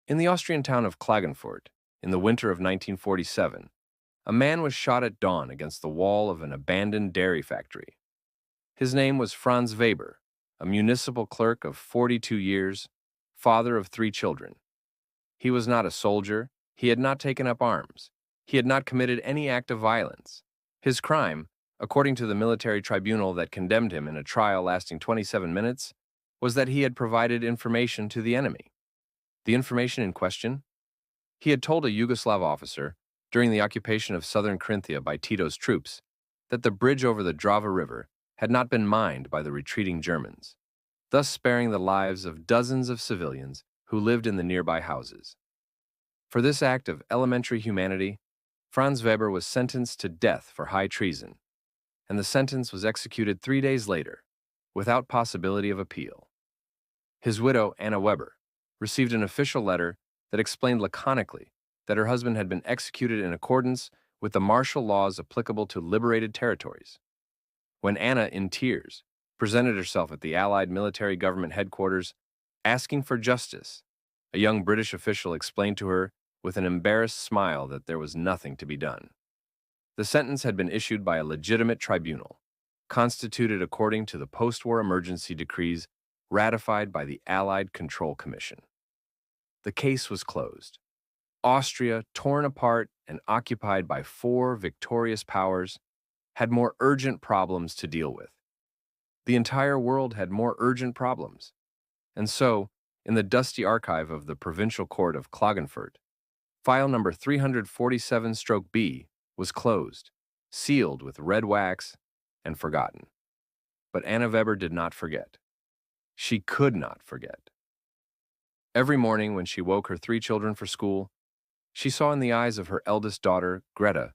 In the Austrian town of Klagenfurt, in the winter of 1947, a man was shot at dawn against the wall of an abandoned dairy factory. His name was Franz Weber, a municipal clerk of 42 years, father of three children. He was not a soldier, he had not taken up arms, he had not committed any act of violence. His crime, according to the military tribunal that condemned him in a trial lasting 27 minutes, was that he had provided information to the enemy. The information in question? He had told a Yugoslav officer, during the occupation of southern Carinthia by Tito's troops, that the bridge over the Drava River had not been mined by the retreating Germans, thus sparing the lives of dozens of civilians who lived in the nearby houses. For this act of elementary humanity, Franz Weber was sentenced to death for high treason, and the sentence was executed 3 days later, without possibility of appeal. His widow, Anna Weber, received an official letter that explained laconically that her husband had been executed in accordance with the martial laws applicable to liberated territories. When Anna, in tears, presented herself at the Allied military government headquarters asking for justice, a young British official explained to her with an embarrassed smile that there was nothing to be done. The sentence had been issued by a legitimate tribunal, constituted according to the post-war emergency decrees ratified by the Allied Control Commission. The case was closed. Austria, torn apart and occupied by four victorious powers, had more urgent problems to deal with. The entire world had more urgent problems. And so, in the dusty archive of the Provincial Court of Klagenfurt, file number 347-B was closed, sealed with red wax, and forgotten. But Anna Weber did not forget. She could not forget. Every morning when she woke her three children for school, she saw in the eyes of her eldest daughter, Greta,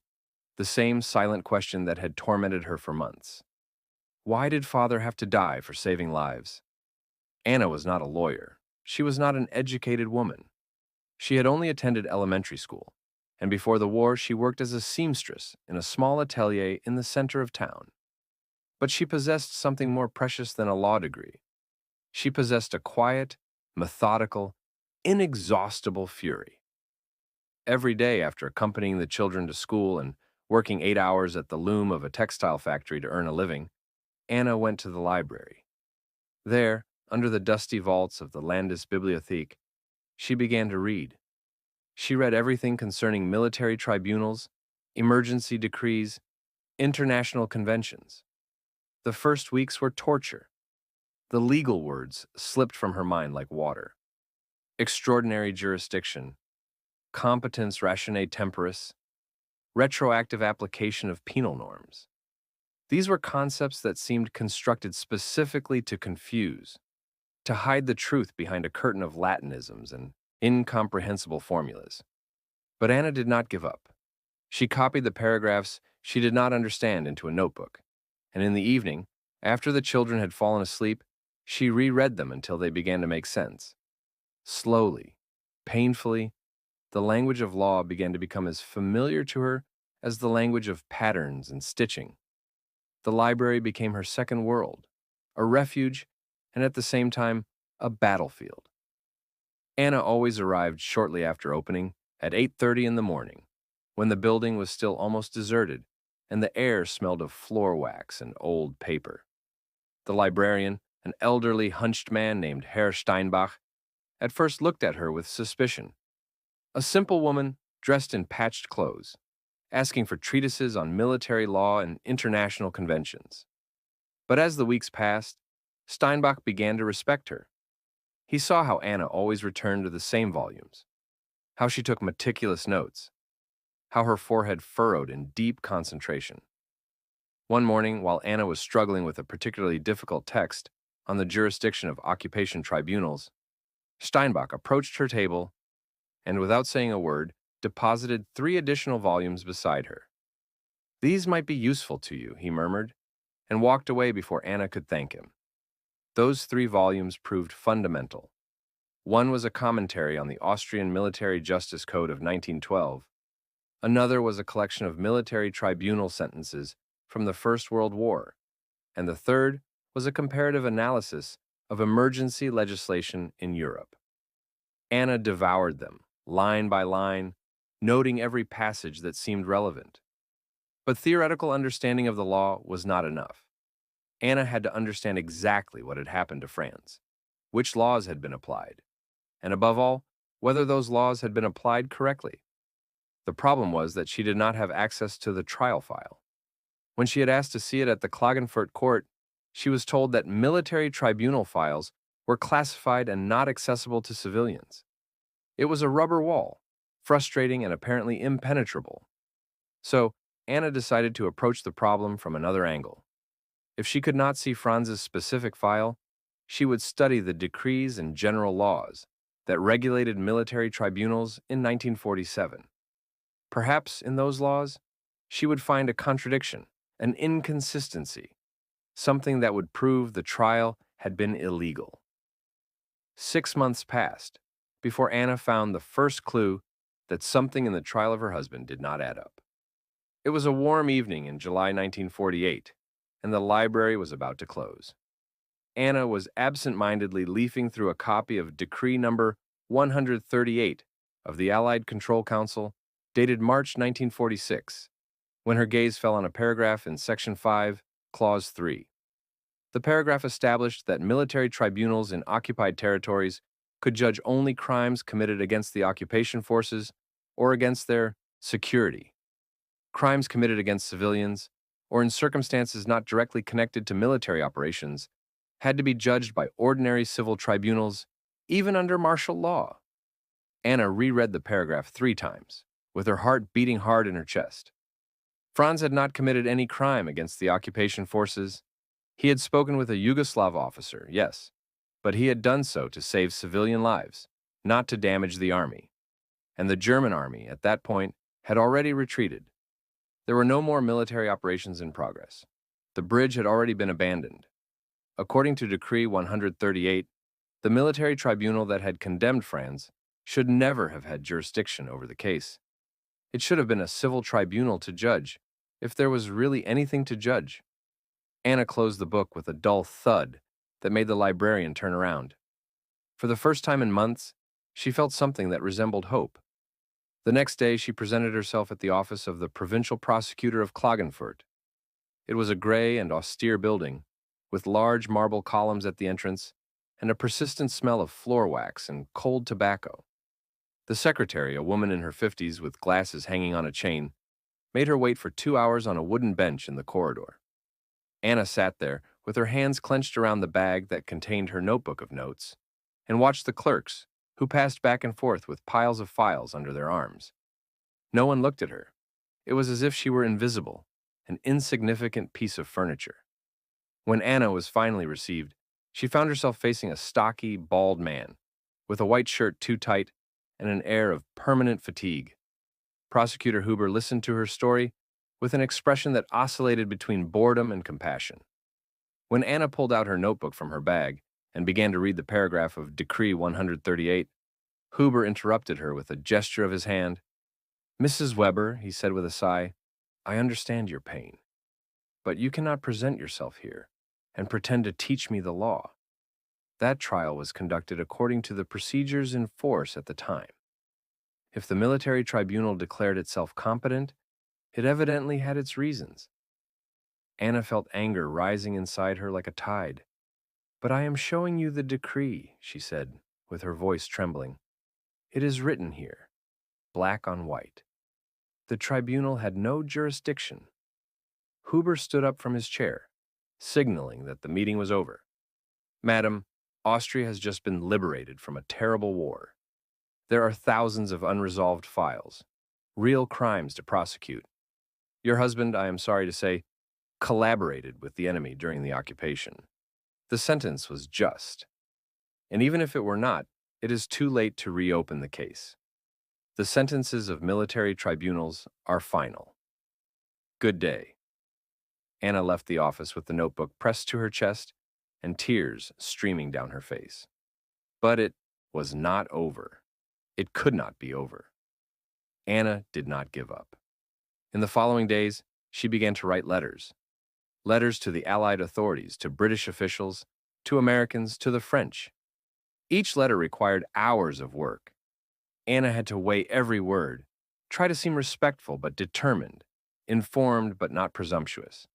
the same silent question that had tormented her for months. Why did father have to die for saving lives? Anna was not a lawyer. She was not an educated woman. She had only attended elementary school, and before the war she worked as a seamstress in a small atelier in the center of town. But she possessed something more precious than a law degree. She possessed a quiet, methodical, inexhaustible fury. Every day after accompanying the children to school and working 8 hours at the loom of a textile factory to earn a living, Anna went to the library. There, under the dusty vaults of the Landesbibliothek, she began to read. She read everything concerning military tribunals, emergency decrees, international conventions. The first weeks were torture. The legal words slipped from her mind like water. Extraordinary jurisdiction, competence ratione temporis, retroactive application of penal norms. These were concepts that seemed constructed specifically to confuse, to hide the truth behind a curtain of Latinisms and incomprehensible formulas. But Anna did not give up. She copied the paragraphs she did not understand into a notebook, and in the evening, after the children had fallen asleep, she reread them until they began to make sense. Slowly, painfully, the language of law began to become as familiar to her as the language of patterns and stitching. The library became her second world, a refuge, and at the same time, a battlefield. Anna always arrived shortly after opening, at 8:30 in the morning, when the building was still almost deserted and the air smelled of floor wax and old paper. The librarian, an elderly, hunched man named Herr Steinbach, at first looked at her with suspicion. A simple woman, dressed in patched clothes, asking for treatises on military law and international conventions. But as the weeks passed, Steinbach began to respect her. He saw how Anna always returned to the same volumes, how she took meticulous notes, how her forehead furrowed in deep concentration. One morning, while Anna was struggling with a particularly difficult text on the jurisdiction of occupation tribunals, Steinbach approached her table and, without saying a word, deposited 3 additional volumes beside her. "These might be useful to you," he murmured, and walked away before Anna could thank him. Those 3 volumes proved fundamental. One was a commentary on the Austrian Military Justice Code of 1912. Another was a collection of military tribunal sentences from the First World War. And the third was a comparative analysis of emergency legislation in Europe. Anna devoured them, line by line, noting every passage that seemed relevant. But theoretical understanding of the law was not enough. Anna had to understand exactly what had happened to Franz, which laws had been applied, and above all, whether those laws had been applied correctly. The problem was that she did not have access to the trial file. When she had asked to see it at the Klagenfurt court, she was told that military tribunal files were classified and not accessible to civilians. It was a rubber wall, frustrating and apparently impenetrable. So, Anna decided to approach the problem from another angle. If she could not see Franz's specific file, she would study the decrees and general laws that regulated military tribunals in 1947. Perhaps in those laws, she would find a contradiction, an inconsistency, something that would prove the trial had been illegal. 6 months passed before Anna found the first clue that something in the trial of her husband did not add up. It was a warm evening in July 1948, and the library was about to close. Anna was absent-mindedly leafing through a copy of Decree number 138 of the Allied Control Council, dated March 1946, when her gaze fell on a paragraph in Section 5, Clause 3. The paragraph established that military tribunals in occupied territories could judge only crimes committed against the occupation forces or against their security. Crimes committed against civilians, or in circumstances not directly connected to military operations, had to be judged by ordinary civil tribunals, even under martial law. Anna reread the paragraph 3 times, with her heart beating hard in her chest. Franz had not committed any crime against the occupation forces. He had spoken with a Yugoslav officer, yes, but he had done so to save civilian lives, not to damage the army. And the German army, at that point, had already retreated. There were no more military operations in progress. The bridge had already been abandoned. According to Decree 138, the military tribunal that had condemned Franz should never have had jurisdiction over the case. It should have been a civil tribunal to judge, if there was really anything to judge. Anna closed the book with a dull thud that made the librarian turn around. For the first time in months, she felt something that resembled hope. The next day, she presented herself at the office of the provincial prosecutor of Klagenfurt. It was a gray and austere building, with large marble columns at the entrance and a persistent smell of floor wax and cold tobacco. The secretary, a woman in her 50s with glasses hanging on a chain, made her wait for 2 hours on a wooden bench in the corridor. Anna sat there with her hands clenched around the bag that contained her notebook of notes and watched the clerks, who passed back and forth with piles of files under their arms. No one looked at her. It was as if she were invisible, an insignificant piece of furniture. When Anna was finally received, she found herself facing a stocky, bald man, with a white shirt too tight and an air of permanent fatigue. Prosecutor Huber listened to her story with an expression that oscillated between boredom and compassion. When Anna pulled out her notebook from her bag and began to read the paragraph of Decree 138, Huber interrupted her with a gesture of his hand. "Mrs. Weber," he said with a sigh, "I understand your pain, but you cannot present yourself here and pretend to teach me the law. That trial was conducted according to the procedures in force at the time. If the military tribunal declared itself competent, it evidently had its reasons." Anna felt anger rising inside her like a tide. "But I am showing you the decree," she said, with her voice trembling. "It is written here, black on white. The tribunal had no jurisdiction." Huber stood up from his chair, signaling that the meeting was over. "Madam, Austria has just been liberated from a terrible war. There are thousands of unresolved files, real crimes to prosecute. Your husband, I am sorry to say, collaborated with the enemy during the occupation. The sentence was just. And even if it were not, it is too late to reopen the case. The sentences of military tribunals are final. Good day." Anna left the office with the notebook pressed to her chest and tears streaming down her face. But it was not over. It could not be over. Anna did not give up. In the following days, she began to write letters. Letters to the Allied authorities, to British officials, to Americans, to the French. Each letter required hours of work. Anna had to weigh every word, try to seem respectful but determined, informed but not presumptuous.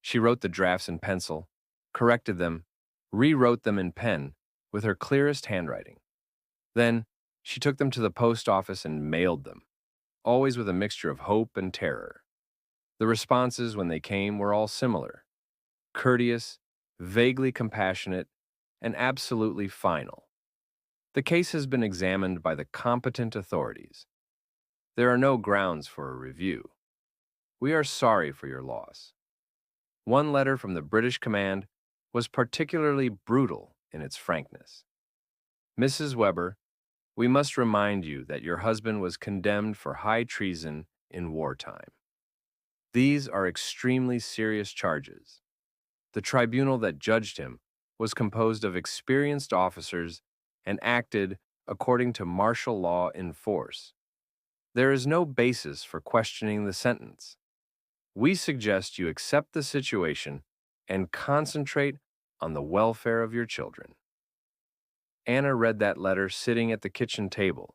She wrote the drafts in pencil, corrected them, rewrote them in pen with her clearest handwriting. Then, she took them to the post office and mailed them, always with a mixture of hope and terror. The responses, when they came, were all similar: courteous, vaguely compassionate, and absolutely final. The case has been examined by the competent authorities. There are no grounds for a review. We are sorry for your loss. One letter from the British command was particularly brutal in its frankness. Mrs. Weber, we must remind you that your husband was condemned for high treason in wartime. These are extremely serious charges. The tribunal that judged him was composed of experienced officers and acted according to martial law in force. There is no basis for questioning the sentence. We suggest you accept the situation and concentrate on the welfare of your children. Anna read that letter sitting at the kitchen table,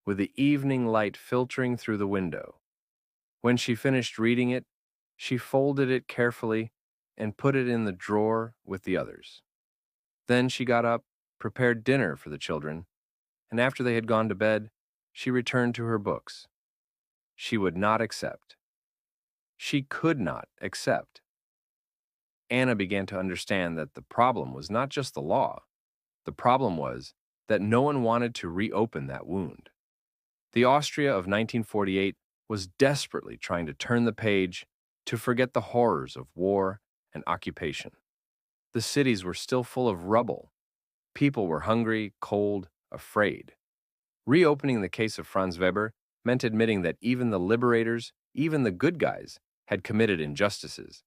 with the evening light filtering through the window. When she finished reading it, she folded it carefully and put it in the drawer with the others. Then she got up, prepared dinner for the children, and after they had gone to bed, she returned to her books. She would not accept. She could not accept. Anna began to understand that the problem was not just the law. The problem was that no one wanted to reopen that wound. The Austria of 1948 was desperately trying to turn the page, to forget the horrors of war and occupation. The cities were still full of rubble. People were hungry, cold, afraid. Reopening the case of Franz Weber meant admitting that even the liberators, even the good guys, had committed injustices.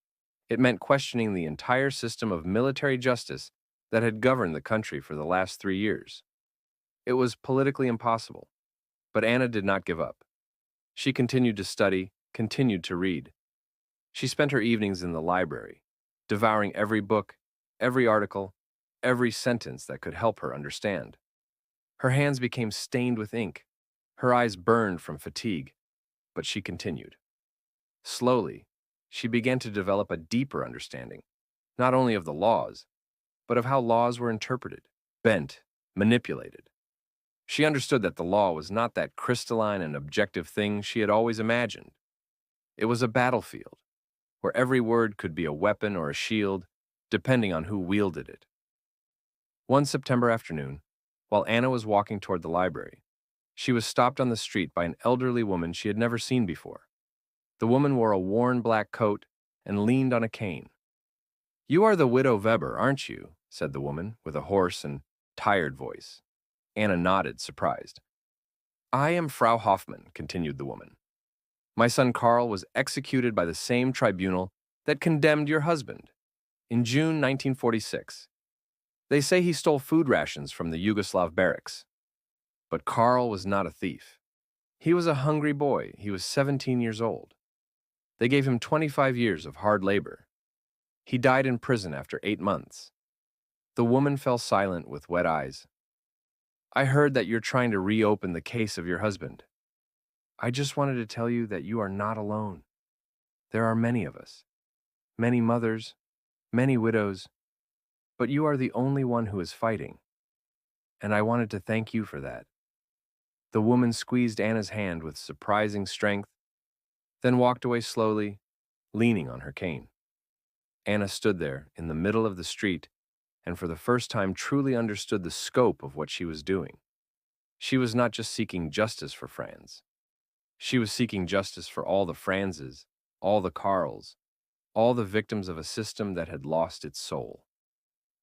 It meant questioning the entire system of military justice that had governed the country for the last 3 years. It was politically impossible, but Anna did not give up. She continued to study, continued to read. She spent her evenings in the library, devouring every book, every article, every sentence that could help her understand. Her hands became stained with ink. Her eyes burned from fatigue, but she continued. Slowly, she began to develop a deeper understanding, not only of the laws, but of how laws were interpreted, bent, manipulated. She understood that the law was not that crystalline and objective thing she had always imagined. It was a battlefield, where every word could be a weapon or a shield, depending on who wielded it. One September afternoon, while Anna was walking toward the library, she was stopped on the street by an elderly woman she had never seen before. The woman wore a worn black coat and leaned on a cane. "You are the widow Weber, aren't you?" said the woman, with a hoarse and tired voice. Anna nodded, surprised. "I am Frau Hoffmann," continued the woman. "My son Karl was executed by the same tribunal that condemned your husband in June 1946. They say he stole food rations from the Yugoslav barracks. But Karl was not a thief. He was a hungry boy. He was 17 years old. They gave him 25 years of hard labor. He died in prison after 8 months." The woman fell silent with wet eyes. "I heard that you're trying to reopen the case of your husband. I just wanted to tell you that you are not alone. There are many of us, many mothers, many widows, but you are the only one who is fighting. And I wanted to thank you for that." The woman squeezed Anna's hand with surprising strength, then walked away slowly, leaning on her cane. Anna stood there in the middle of the street and for the first time truly understood the scope of what she was doing. She was not just seeking justice for Franz. She was seeking justice for all the Franzes, all the Karls, all the victims of a system that had lost its soul.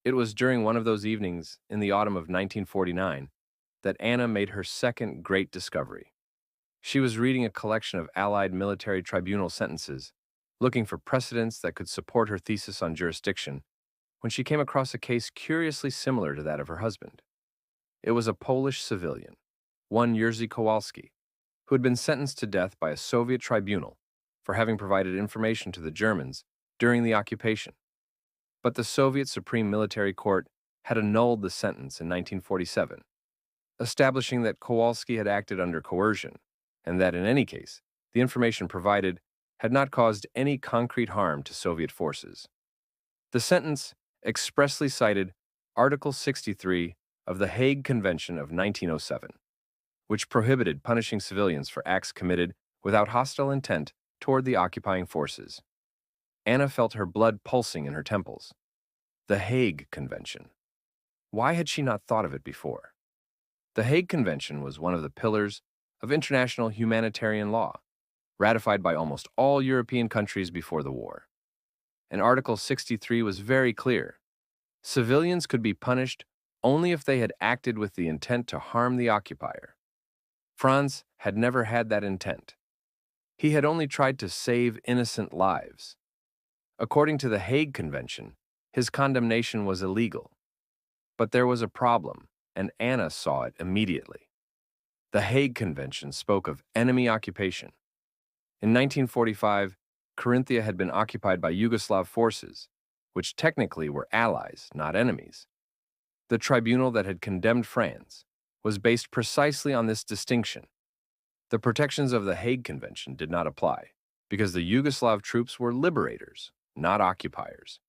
It was during one of those evenings in the autumn of 1949 that Anna made her second great discovery. She was reading a collection of Allied military tribunal sentences, looking for precedents that could support her thesis on jurisdiction, when she came across a case curiously similar to that of her husband. It was a Polish civilian, one Jerzy Kowalski, who had been sentenced to death by a Soviet tribunal for having provided information to the Germans during the occupation. But the Soviet Supreme Military Court had annulled the sentence in 1947, establishing that Kowalski had acted under coercion, and that in any case, the information provided had not caused any concrete harm to Soviet forces. The sentence expressly cited Article 63 of the Hague Convention of 1907, which prohibited punishing civilians for acts committed without hostile intent toward the occupying forces. Anna felt her blood pulsing in her temples. The Hague Convention. Why had she not thought of it before? The Hague Convention was one of the pillars of international humanitarian law, ratified by almost all European countries before the war. And Article 63 was very clear. Civilians could be punished only if they had acted with the intent to harm the occupier. Franz had never had that intent. He had only tried to save innocent lives. According to the Hague Convention, his condemnation was illegal. But there was a problem, and Anna saw it immediately. The Hague Convention spoke of enemy occupation. In 1945, Carinthia had been occupied by Yugoslav forces, which technically were allies, not enemies. The tribunal that had condemned Franz was based precisely on this distinction. The protections of the Hague Convention did not apply, because the Yugoslav troops were liberators, not occupiers.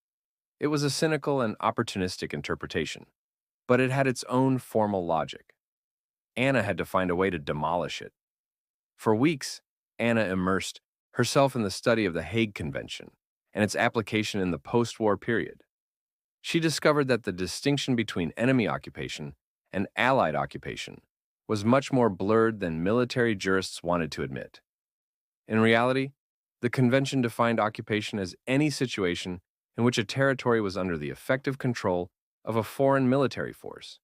It was a cynical and opportunistic interpretation, but it had its own formal logic. Anna had to find a way to demolish it. For weeks, Anna immersed herself in the study of the Hague Convention and its application in the post-war period. She discovered that the distinction between enemy occupation and Allied occupation was much more blurred than military jurists wanted to admit. In reality, the convention defined occupation as any situation in which a territory was under the effective control of a foreign military force,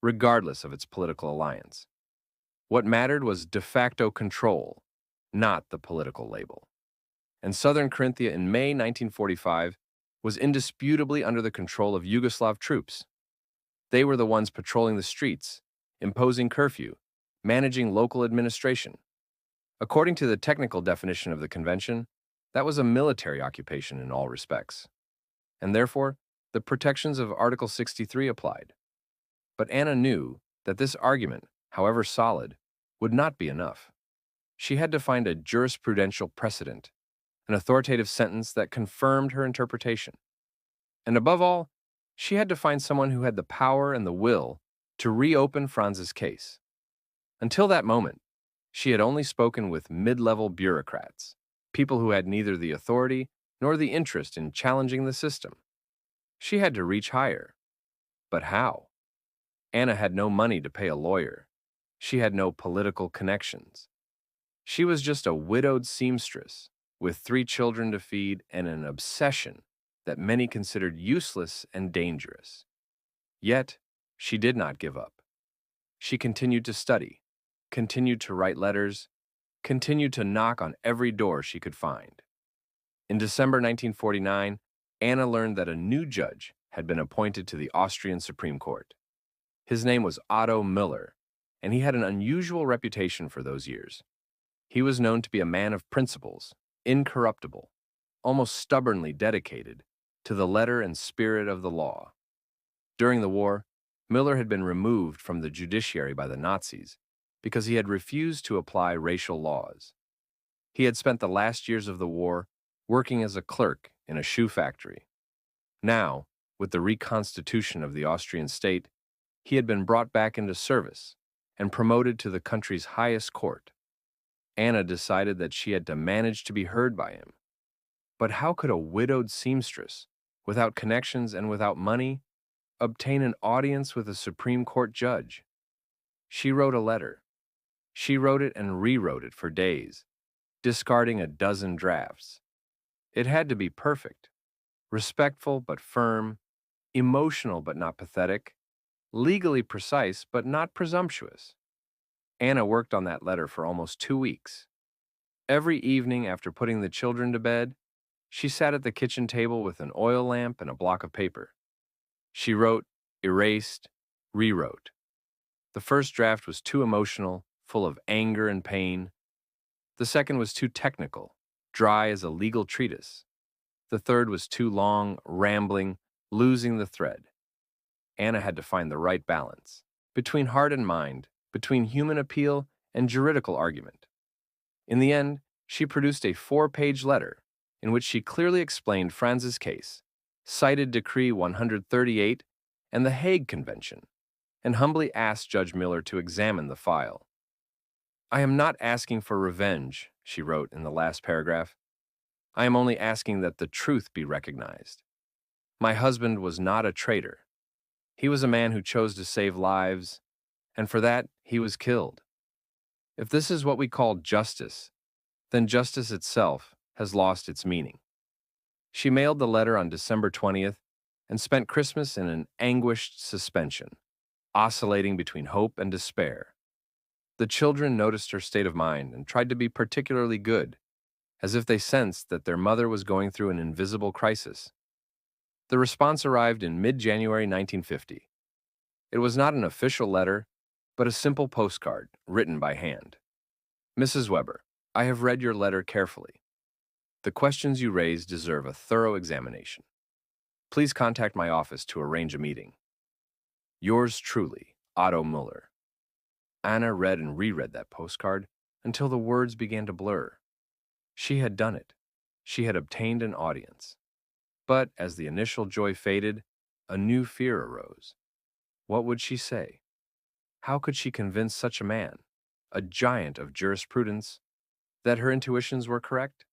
regardless of its political alliance. What mattered was de facto control, not the political label. And southern Carinthia in May 1945 was indisputably under the control of Yugoslav troops. They were the ones patrolling the streets, imposing curfew, managing local administration. According to the technical definition of the convention, that was a military occupation in all respects. And therefore, the protections of Article 63 applied. But Anna knew that this argument, however solid, would not be enough. She had to find a jurisprudential precedent, an authoritative sentence that confirmed her interpretation. And above all, she had to find someone who had the power and the will to reopen Franz's case. Until that moment, she had only spoken with mid-level bureaucrats, people who had neither the authority nor the interest in challenging the system. She had to reach higher. But how? Anna had no money to pay a lawyer. She had no political connections. She was just a widowed seamstress with 3 children to feed and an obsession that many considered useless and dangerous. Yet, she did not give up. She continued to study, continued to write letters, continued to knock on every door she could find. In December 1949, Anna learned that a new judge had been appointed to the Austrian Supreme Court. His name was Otto Müller, and he had an unusual reputation for those years. He was known to be a man of principles, incorruptible, almost stubbornly dedicated to the letter and spirit of the law. During the war, Müller had been removed from the judiciary by the Nazis because he had refused to apply racial laws. He had spent the last years of the war working as a clerk in a shoe factory. Now, with the reconstitution of the Austrian state, he had been brought back into service and promoted to the country's highest court. Anna decided that she had to manage to be heard by him. But how could a widowed seamstress, without connections and without money, obtain an audience with a Supreme Court judge? She wrote a letter. She wrote it and rewrote it for days, discarding a dozen drafts. It had to be perfect, respectful but firm, emotional but not pathetic, legally precise but not presumptuous. Anna worked on that letter for almost 2 weeks. Every evening after putting the children to bed, she sat at the kitchen table with an oil lamp and a block of paper. She wrote, erased, rewrote. The first draft was too emotional, full of anger and pain. The second was too technical, dry as a legal treatise. The third was too long, rambling, losing the thread. Anna had to find the right balance between heart and mind, between human appeal and juridical argument. In the end, she produced a 4-page letter in which she clearly explained Franz's case, cited Decree 138 and the Hague Convention, and humbly asked Judge Miller to examine the file. "I am not asking for revenge," she wrote in the last paragraph. "I am only asking that the truth be recognized. My husband was not a traitor. He was a man who chose to save lives, and for that he was killed. If this is what we call justice, then justice itself has lost its meaning." She mailed the letter on December 20th and spent Christmas in an anguished suspension, oscillating between hope and despair. The children noticed her state of mind and tried to be particularly good, as if they sensed that their mother was going through an invisible crisis. The response arrived in mid-January 1950. It was not an official letter, but a simple postcard written by hand. "Mrs. Weber, I have read your letter carefully. The questions you raise deserve a thorough examination. Please contact my office to arrange a meeting. Yours truly, Otto Muller." Anna read and reread that postcard until the words began to blur. She had done it. She had obtained an audience. But as the initial joy faded, a new fear arose. What would she say? How could she convince such a man, a giant of jurisprudence, that her intuitions were correct?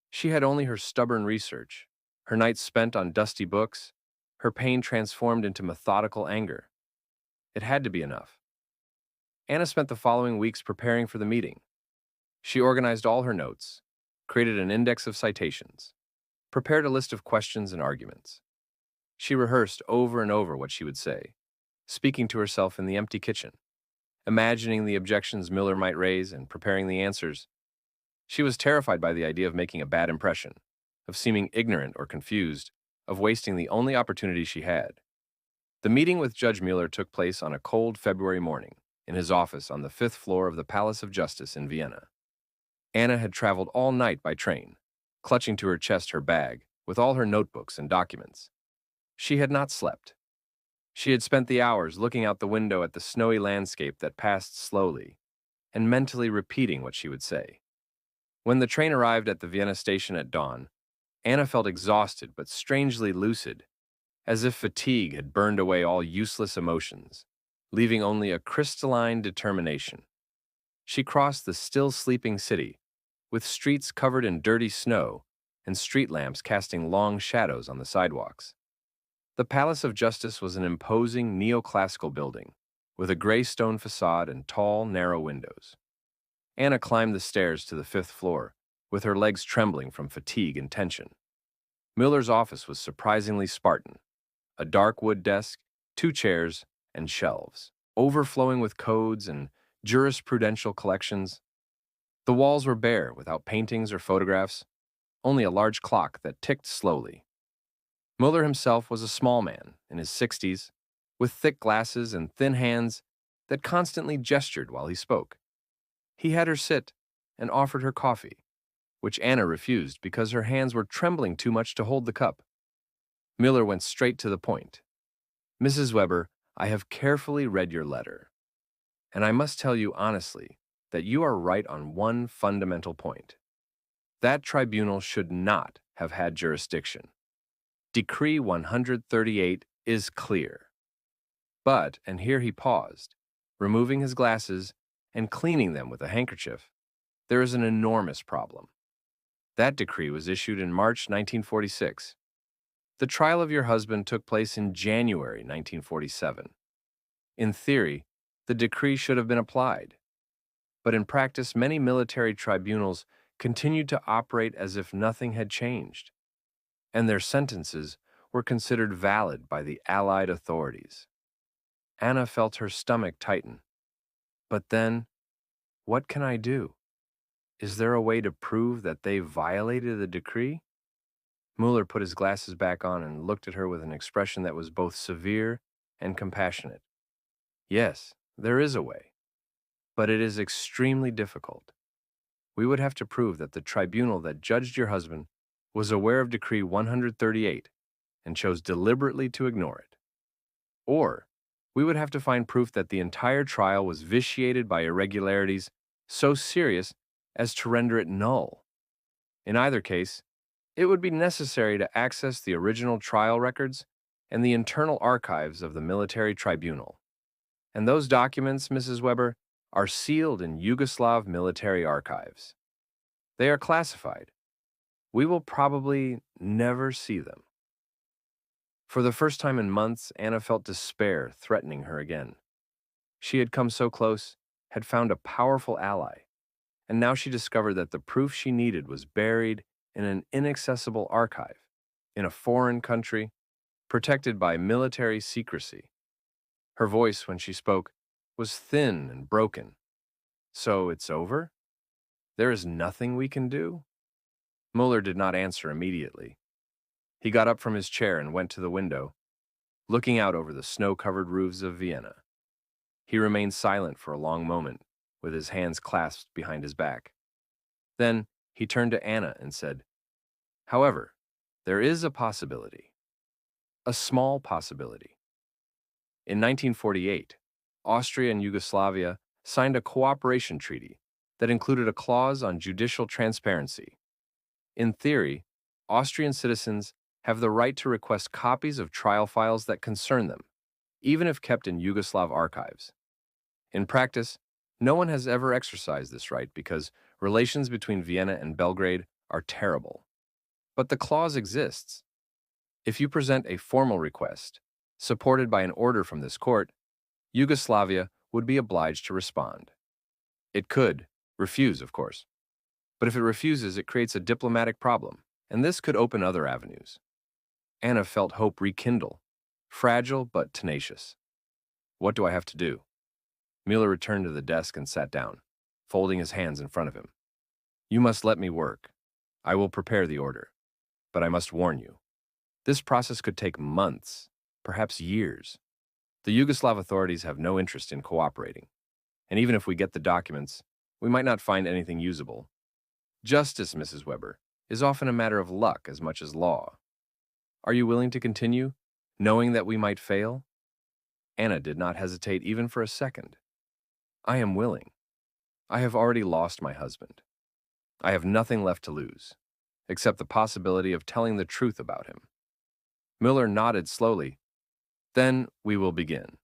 She had only her stubborn research, her nights spent on dusty books, her pain transformed into methodical anger. It had to be enough. Anna spent the following weeks preparing for the meeting. She organized all her notes, created an index of citations, prepared a list of questions and arguments. She rehearsed over and over what she would say, speaking to herself in the empty kitchen, imagining the objections Miller might raise and preparing the answers. She was terrified by the idea of making a bad impression, of seeming ignorant or confused, of wasting the only opportunity she had. The meeting with Judge Mueller took place on a cold February morning in his office on the 5th floor of the Palace of Justice in Vienna. Anna had traveled all night by train, clutching to her chest her bag with all her notebooks and documents. She had not slept. She had spent the hours looking out the window at the snowy landscape that passed slowly, and mentally repeating what she would say. When the train arrived at the Vienna station at dawn, Anna felt exhausted but strangely lucid, as if fatigue had burned away all useless emotions, leaving only a crystalline determination. She crossed the still sleeping city, with streets covered in dirty snow and street lamps casting long shadows on the sidewalks. The Palace of Justice was an imposing neoclassical building, with a gray stone facade and tall, narrow windows. Anna climbed the stairs to the 5th floor, with her legs trembling from fatigue and tension. Miller's office was surprisingly Spartan: a dark wood desk, 2 chairs, and shelves, overflowing with codes and jurisprudential collections. The walls were bare, without paintings or photographs, only a large clock that ticked slowly. Muller himself was a small man, in his 60s, with thick glasses and thin hands that constantly gestured while he spoke. He had her sit and offered her coffee, which Anna refused because her hands were trembling too much to hold the cup. Muller went straight to the point. "Mrs. Weber, I have carefully read your letter, and I must tell you honestly that you are right on one fundamental point. That tribunal should not have had jurisdiction. Decree 138 is clear. But," and here he paused, removing his glasses and cleaning them with a handkerchief, "there is an enormous problem. That decree was issued in March 1946. The trial of your husband took place in January 1947. In theory, the decree should have been applied. But in practice, many military tribunals continued to operate as if nothing had changed, and their sentences were considered valid by the Allied authorities." Anna felt her stomach tighten. But then, what can I do? Is there a way to prove that they violated the decree? Mueller put his glasses back on and looked at her with an expression that was both severe and compassionate. "Yes, there is a way, but it is extremely difficult. We would have to prove that the tribunal that judged your husband was aware of Decree 138 and chose deliberately to ignore it. Or we would have to find proof that the entire trial was vitiated by irregularities so serious as to render it null. In either case, it would be necessary to access the original trial records and the internal archives of the military tribunal. And those documents, Mrs. Weber, are sealed in Yugoslav military archives. They are classified. We will probably never see them. For the first time in months, Anna felt despair threatening her again. She had come so close, had found a powerful ally, and now she discovered that the proof she needed was buried in an inaccessible archive, in a foreign country, protected by military secrecy. Her voice, when she spoke, was thin and broken. So it's over? There is nothing we can do? Muller did not answer immediately. He got up from his chair and went to the window, looking out over the snow-covered roofs of Vienna. He remained silent for a long moment, with his hands clasped behind his back. Then he turned to Anna and said, "However, there is a possibility. A small possibility. In 1948, Austria and Yugoslavia signed a cooperation treaty that included a clause on judicial transparency. In theory, Austrian citizens have the right to request copies of trial files that concern them, even if kept in Yugoslav archives. In practice, no one has ever exercised this right because relations between Vienna and Belgrade are terrible. But the clause exists. If you present a formal request, supported by an order from this court, Yugoslavia would be obliged to respond. It could refuse, of course. But if it refuses, it creates a diplomatic problem, and this could open other avenues. Anna felt hope rekindle, fragile but tenacious. What do I have to do? Mueller returned to the desk and sat down, folding his hands in front of him. You must let me work. I will prepare the order. But I must warn you, this process could take months, perhaps years. The Yugoslav authorities have no interest in cooperating, and even if we get the documents, we might not find anything usable. Justice, Mrs. Weber, is often a matter of luck as much as law. Are you willing to continue, knowing that we might fail? Anna did not hesitate even for a second. I am willing. I have already lost my husband. I have nothing left to lose, except the possibility of telling the truth about him. Miller nodded slowly. Then we will begin.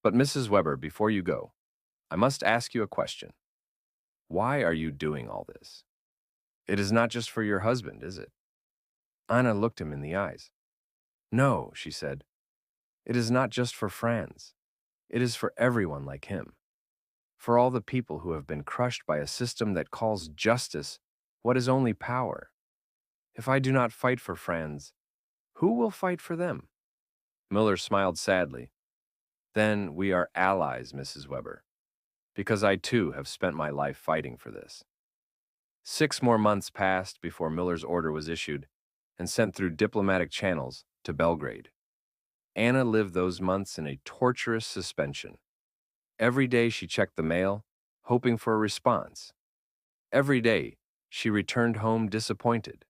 But Mrs. Weber, before you go, I must ask you a question. Why are you doing all this? It is not just for your husband, is it? Anna looked him in the eyes. No, she said. It is not just for Franz. It is for everyone like him. For all the people who have been crushed by a system that calls justice what is only power. If I do not fight for Franz, who will fight for them? Miller smiled sadly. Then we are allies, Mrs. Weber, because I too have spent my life fighting for this. 6 more months passed before Miller's order was issued and sent through diplomatic channels to Belgrade. Anna lived those months in a torturous suspension. Every day she checked the mail, hoping for a response. Every day she returned home disappointed.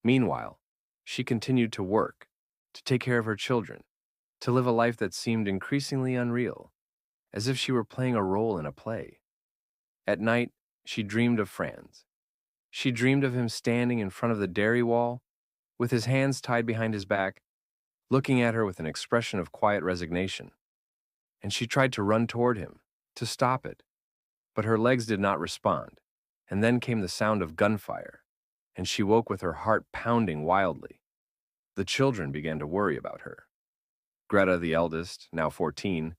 Meanwhile, she continued to work, to take care of her children, to live a life that seemed increasingly unreal, as if she were playing a role in a play. At night, she dreamed of Franz. She dreamed of him standing in front of the dairy wall, with his hands tied behind his back, looking at her with an expression of quiet resignation. And she tried to run toward him, to stop it. But her legs did not respond, and then came the sound of gunfire, and she woke with her heart pounding wildly. The children began to worry about her. Greta, the eldest, now 14,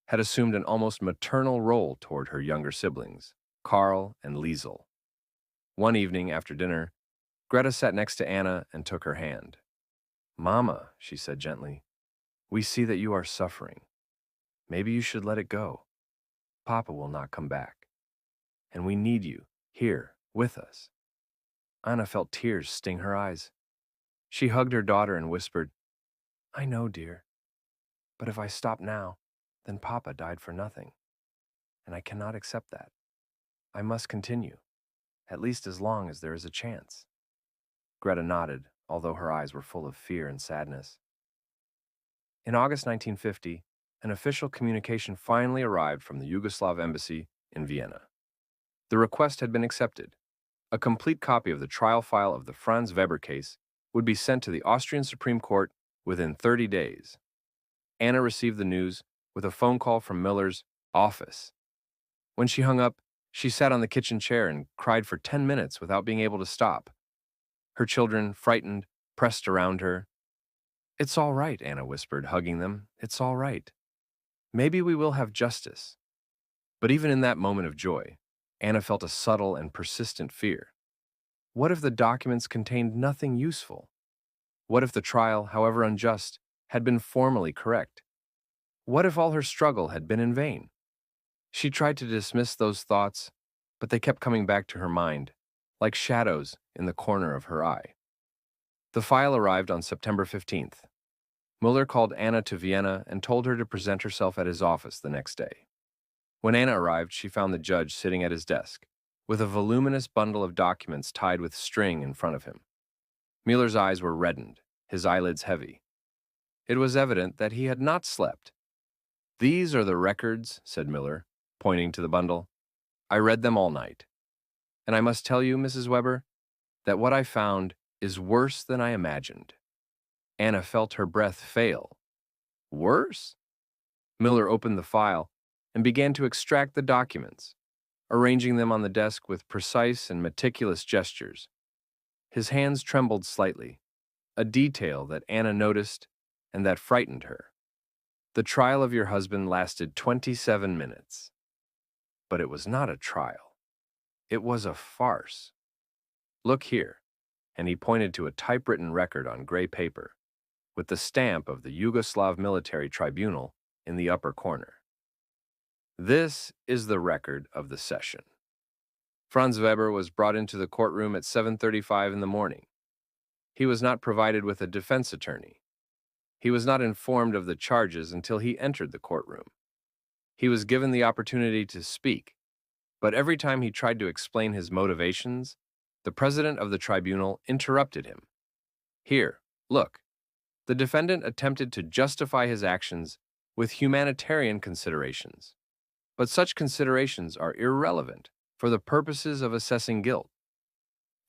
had assumed an almost maternal role toward her younger siblings, Karl and Liesel. One evening after dinner, Greta sat next to Anna and took her hand. "Mama," she said gently, "we see that you are suffering. Maybe you should let it go. Papa will not come back. And we need you, here, with us." Anna felt tears sting her eyes. She hugged her daughter and whispered, "I know, dear. But if I stop now, then Papa died for nothing. And I cannot accept that. I must continue, at least as long as there is a chance." Greta nodded, although her eyes were full of fear and sadness. In August 1950, an official communication finally arrived from the Yugoslav embassy in Vienna. The request had been accepted. A complete copy of the trial file of the Franz Weber case would be sent to the Austrian Supreme Court within 30 days. Anna received the news with a phone call from Miller's office. When she hung up, she sat on the kitchen chair and cried for 10 minutes without being able to stop. Her children, frightened, pressed around her. "It's all right," Anna whispered, hugging them. "It's all right. Maybe we will have justice." But even in that moment of joy, Anna felt a subtle and persistent fear. What if the documents contained nothing useful? What if the trial, however unjust, had been formally correct? What if all her struggle had been in vain? She tried to dismiss those thoughts, but they kept coming back to her mind, like shadows in the corner of her eye. The file arrived on September 15th. Muller called Anna to Vienna and told her to present herself at his office the next day. When Anna arrived, she found the judge sitting at his desk, with a voluminous bundle of documents tied with string in front of him. Muller's eyes were reddened, his eyelids heavy. It was evident that he had not slept. "These are the records," said Muller, pointing to the bundle. "I read them all night. And I must tell you, Mrs. Weber, that what I found is worse than I imagined." Anna felt her breath fail. "Worse?" Muller opened the file and began to extract the documents, arranging them on the desk with precise and meticulous gestures. His hands trembled slightly, a detail that Anna noticed and that frightened her. "The trial of your husband lasted 27 minutes. But it was not a trial. It was a farce. Look here," and he pointed to a typewritten record on gray paper, with the stamp of the Yugoslav military tribunal in the upper corner. "This is the record of the session. Franz Weber was brought into the courtroom at 7:35 in the morning. He was not provided with a defense attorney. He was not informed of the charges until he entered the courtroom. He was given the opportunity to speak, but every time he tried to explain his motivations, the president of the tribunal interrupted him. Here, look. The defendant attempted to justify his actions with humanitarian considerations, but such considerations are irrelevant for the purposes of assessing guilt.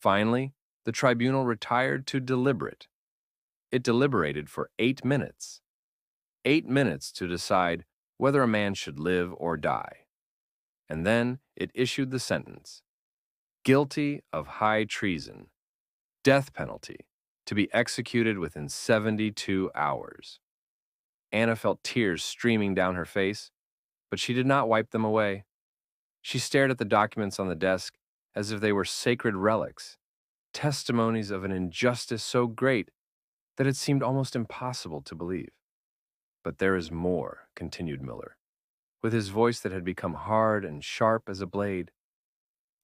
Finally, the tribunal retired to deliberate. It deliberated for 8 minutes. 8 minutes to decide whether a man should live or die. And then it issued the sentence: guilty of high treason, death penalty, to be executed within 72 hours. Anna felt tears streaming down her face, but she did not wipe them away. She stared at the documents on the desk as if they were sacred relics, testimonies of an injustice so great that it seemed almost impossible to believe. "But there is more," continued Muller, with his voice that had become hard and sharp as a blade.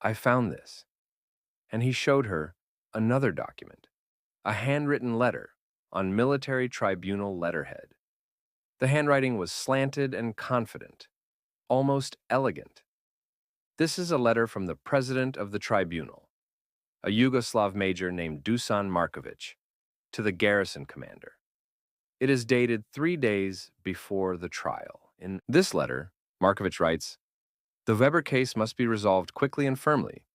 "I found this." And he showed her another document, a handwritten letter on military tribunal letterhead. The handwriting was slanted and confident, almost elegant. "This is a letter from the president of the tribunal, a Yugoslav major named Dusan Markovic, to the garrison commander. It is dated 3 days before the trial. In this letter, Markovic writes, 'The Weber case must be resolved quickly and firmly.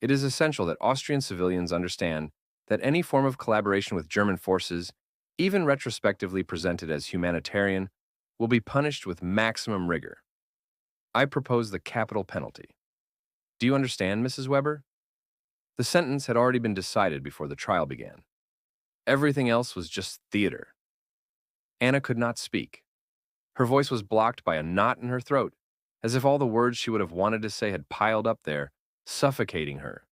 It is essential that Austrian civilians understand that any form of collaboration with German forces, even retrospectively presented as humanitarian, will be punished with maximum rigor. I propose the capital penalty. Do you understand, Mrs. Weber?' The sentence had already been decided before the trial began. Everything else was just theater. Anna could not speak. Her voice was blocked by a knot in her throat, as if all the words she would have wanted to say had piled up there, suffocating her.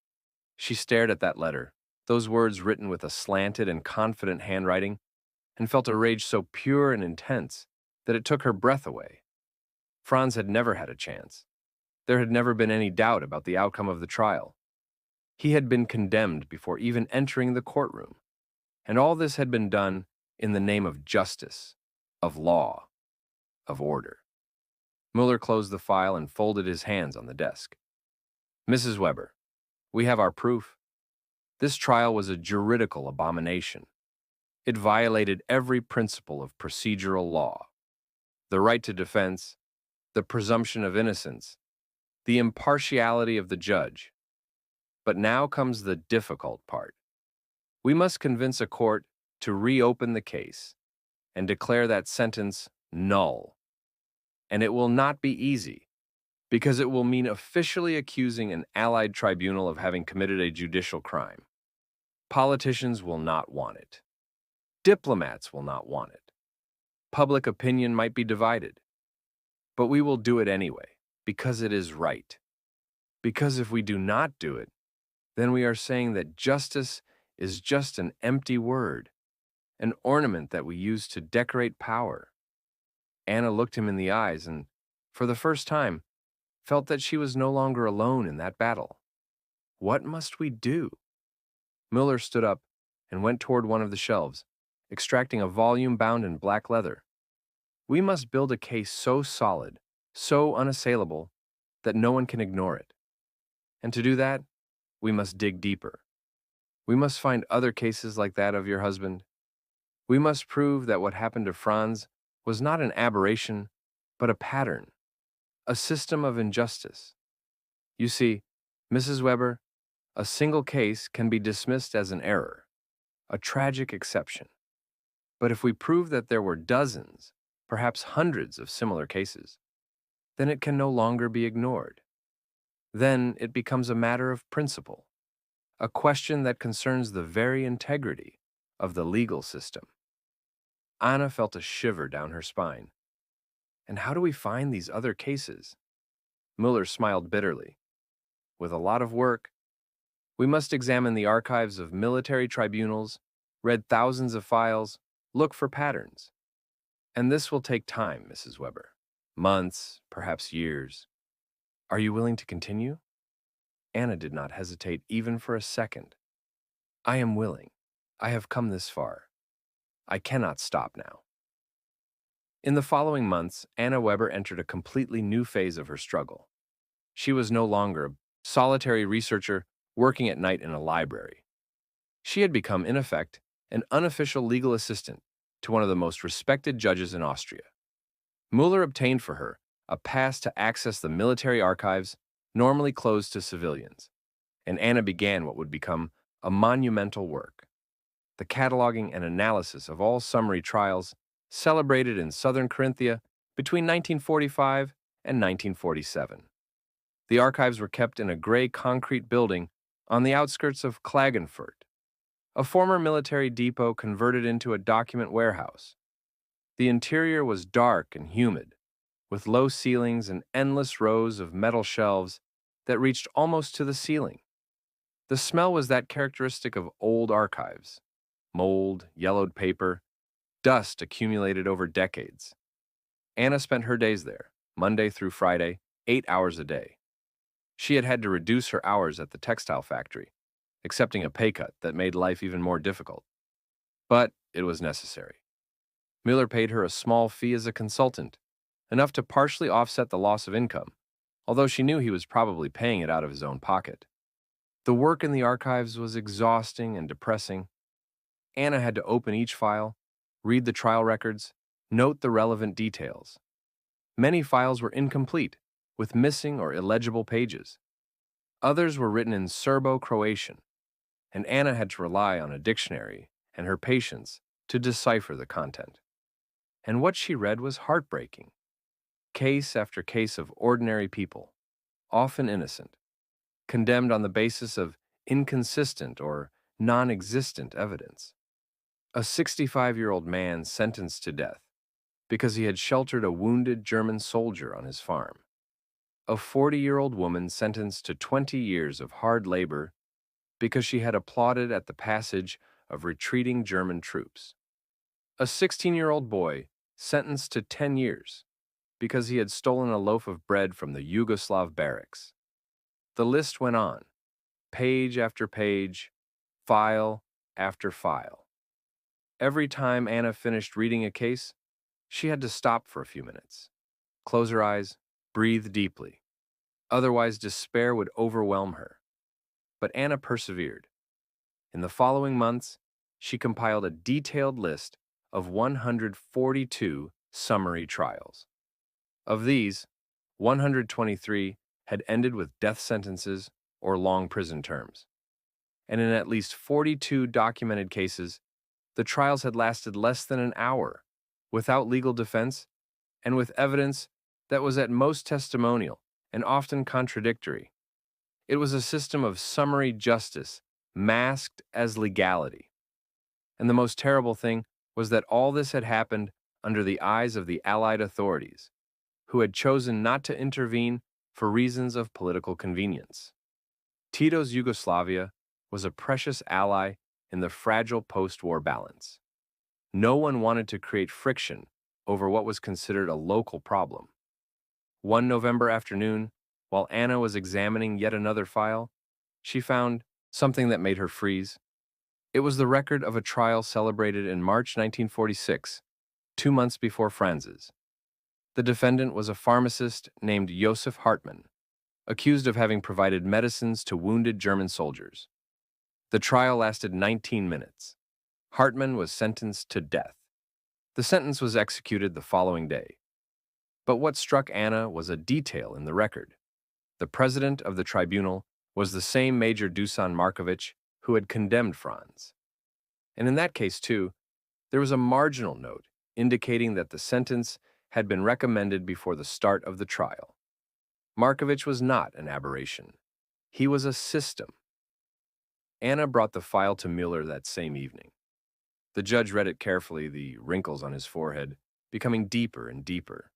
She stared at that letter, those words written with a slanted and confident handwriting, and felt a rage so pure and intense that it took her breath away. Franz had never had a chance. There had never been any doubt about the outcome of the trial. He had been condemned before even entering the courtroom, and all this had been done in the name of justice, of law, of order. Muller closed the file and folded his hands on the desk. "Mrs. Weber, we have our proof. This trial was a juridical abomination. It violated every principle of procedural law: the right to defense, the presumption of innocence, the impartiality of the judge. But now comes the difficult part. We must convince a court to reopen the case and declare that sentence null. And it will not be easy, because it will mean officially accusing an allied tribunal of having committed a judicial crime. Politicians will not want it. Diplomats will not want it. Public opinion might be divided. But we will do it anyway, because it is right. Because if we do not do it, then we are saying that justice is just an empty word, an ornament that we use to decorate power. Anna looked him in the eyes and, for the first time, felt that she was no longer alone in that battle. What must we do? Miller stood up and went toward one of the shelves, extracting a volume bound in black leather. We must build a case so solid, so unassailable, that no one can ignore it. And to do that, we must dig deeper. We must find other cases like that of your husband. We must prove that what happened to Franz was not an aberration, but a pattern, a system of injustice. You see, Mrs. Weber, a single case can be dismissed as an error, a tragic exception. But if we prove that there were dozens, perhaps hundreds of similar cases, then it can no longer be ignored. Then it becomes a matter of principle, a question that concerns the very integrity of the legal system. Anna felt a shiver down her spine. And how do we find these other cases? Mueller smiled bitterly. With a lot of work, we must examine the archives of military tribunals, read thousands of files, look for patterns. And this will take time, Mrs. Weber. Months, perhaps years. Are you willing to continue? Anna did not hesitate even for a second. I am willing. I have come this far. I cannot stop now. In the following months, Anna Weber entered a completely new phase of her struggle. She was no longer a solitary researcher working at night in a library. She had become, in effect, an unofficial legal assistant to one of the most respected judges in Austria. Mueller obtained for her a pass to access the military archives normally closed to civilians, and Anna began what would become a monumental work: the cataloging and analysis of all summary trials celebrated in southern Carinthia between 1945 and 1947. The archives were kept in a gray concrete building on the outskirts of Klagenfurt, a former military depot converted into a document warehouse. The interior was dark and humid, with low ceilings and endless rows of metal shelves that reached almost to the ceiling. The smell was that characteristic of old archives: mold, yellowed paper, dust accumulated over decades. Anna spent her days there, Monday through Friday, 8 hours a day. She had had to reduce her hours at the textile factory, accepting a pay cut that made life even more difficult. But it was necessary. Mueller paid her a small fee as a consultant, enough to partially offset the loss of income, although she knew he was probably paying it out of his own pocket. The work in the archives was exhausting and depressing. Anna had to open each file, read the trial records, note the relevant details. Many files were incomplete, with missing or illegible pages. Others were written in Serbo-Croatian, and Anna had to rely on a dictionary and her patience to decipher the content. And what she read was heartbreaking. Case after case of ordinary people, often innocent, condemned on the basis of inconsistent or non-existent evidence. A 65-year-old man sentenced to death because he had sheltered a wounded German soldier on his farm. A 40-year-old woman sentenced to 20 years of hard labor because she had applauded at the passage of retreating German troops. A 16-year-old boy sentenced to 10 years because he had stolen a loaf of bread from the Yugoslav barracks. The list went on, page after page, file after file. Every time Anna finished reading a case, she had to stop for a few minutes, close her eyes, breathe deeply. Otherwise, despair would overwhelm her. But Anna persevered. In the following months, she compiled a detailed list of 142 summary trials. Of these, 123 had ended with death sentences or long prison terms. And in at least 42 documented cases, the trials had lasted less than an hour, without legal defense, and with evidence that was at most testimonial and often contradictory. It was a system of summary justice masked as legality. And the most terrible thing was that all this had happened under the eyes of the Allied authorities, who had chosen not to intervene for reasons of political convenience. Tito's Yugoslavia was a precious ally in the fragile post-war balance. No one wanted to create friction over what was considered a local problem. One November afternoon, while Anna was examining yet another file, she found something that made her freeze. It was the record of a trial celebrated in March 1946, 2 months before Franz's. The defendant was a pharmacist named Josef Hartmann, accused of having provided medicines to wounded German soldiers. The trial lasted 19 minutes. Hartmann was sentenced to death. The sentence was executed the following day. But what struck Anna was a detail in the record. The president of the tribunal was the same Major Dusan Markovic who had condemned Franz. And in that case, too, there was a marginal note indicating that the sentence had been recommended before the start of the trial. Markovic was not an aberration. He was a system. Anna brought the file to Mueller that same evening. The judge read it carefully, the wrinkles on his forehead becoming deeper and deeper.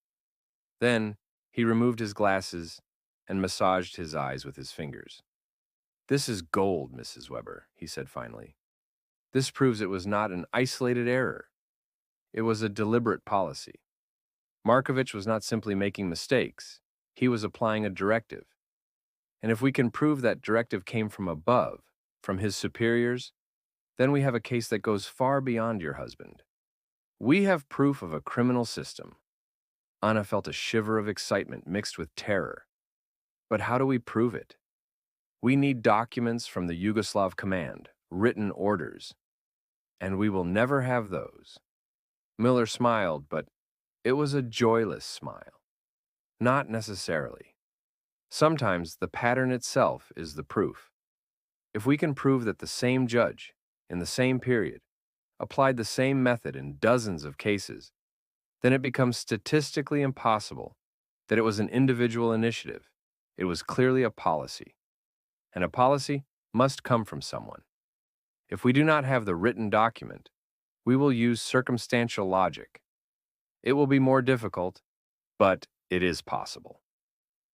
Then he removed his glasses and massaged his eyes with his fingers. "This is gold, Mrs. Weber," he said finally. "This proves it was not an isolated error. It was a deliberate policy. Markovic was not simply making mistakes. He was applying a directive. And if we can prove that directive came from above, from his superiors, then we have a case that goes far beyond your husband. We have proof of a criminal system." Anna felt a shiver of excitement mixed with terror. But how do we prove it? We need documents from the Yugoslav command, written orders. And we will never have those. Miller smiled, but it was a joyless smile. Not necessarily. Sometimes the pattern itself is the proof. If we can prove that the same judge, in the same period, applied the same method in dozens of cases, then it becomes statistically impossible that it was an individual initiative. It was clearly a policy. And a policy must come from someone. If we do not have the written document, we will use circumstantial logic. It will be more difficult, but it is possible.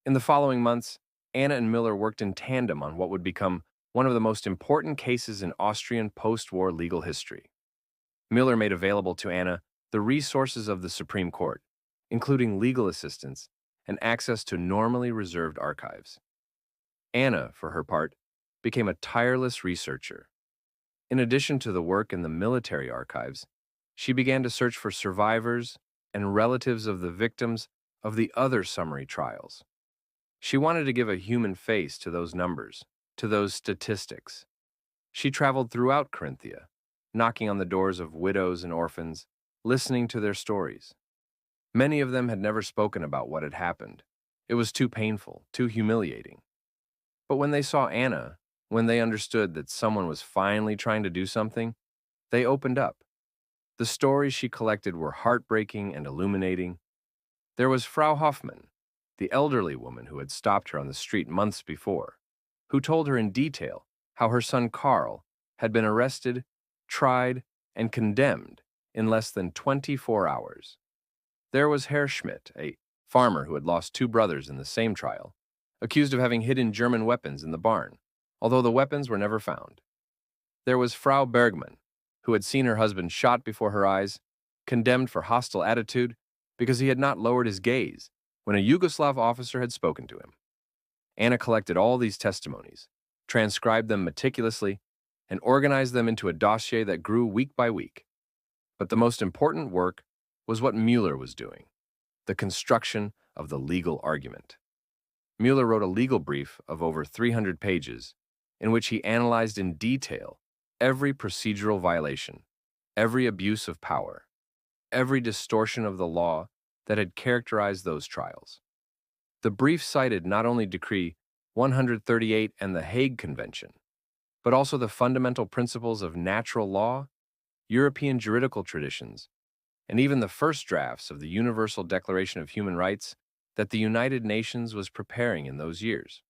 In the following months, Anna and Miller worked in tandem on what would become one of the most important cases in Austrian post-war legal history. Miller made available to Anna the resources of the Supreme Court, including legal assistance and access to normally reserved archives. Anna, for her part, became a tireless researcher. In addition to the work in the military archives, she began to search for survivors and relatives of the victims of the other summary trials. She wanted to give a human face to those numbers, to those statistics. She traveled throughout Carinthia, knocking on the doors of widows and orphans, listening to their stories. Many of them had never spoken about what had happened. It was too painful, too humiliating. But when they saw Anna, when they understood that someone was finally trying to do something, they opened up. The stories she collected were heartbreaking and illuminating. There was Frau Hoffmann, the elderly woman who had stopped her on the street months before, who told her in detail how her son Karl had been arrested, tried, and condemned in less than 24 hours. There was Herr Schmidt, a farmer who had lost 2 brothers in the same trial, accused of having hidden German weapons in the barn, although the weapons were never found. There was Frau Bergmann, who had seen her husband shot before her eyes, condemned for hostile attitude because he had not lowered his gaze when a Yugoslav officer had spoken to him. Anna collected all these testimonies, transcribed them meticulously, and organized them into a dossier that grew week by week. But the most important work was what Mueller was doing, the construction of the legal argument. Mueller wrote a legal brief of over 300 pages in which he analyzed in detail every procedural violation, every abuse of power, every distortion of the law that had characterized those trials. The brief cited not only Decree 138 and the Hague Convention, but also the fundamental principles of natural law, European juridical traditions, and even the first drafts of the Universal Declaration of Human Rights that the United Nations was preparing in those years.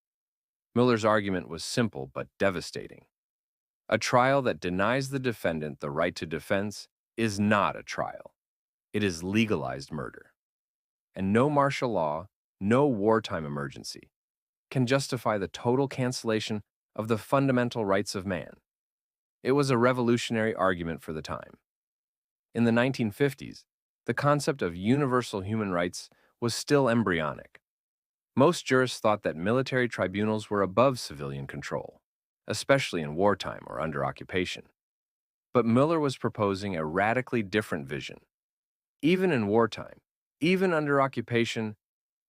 Müller's argument was simple but devastating. A trial that denies the defendant the right to defense is not a trial. It is legalized murder. And no martial law, no wartime emergency, can justify the total cancellation of the fundamental rights of man. It was a revolutionary argument for the time. In the 1950s, the concept of universal human rights was still embryonic. Most jurists thought that military tribunals were above civilian control, especially in wartime or under occupation. But Müller was proposing a radically different vision. Even in wartime, even under occupation,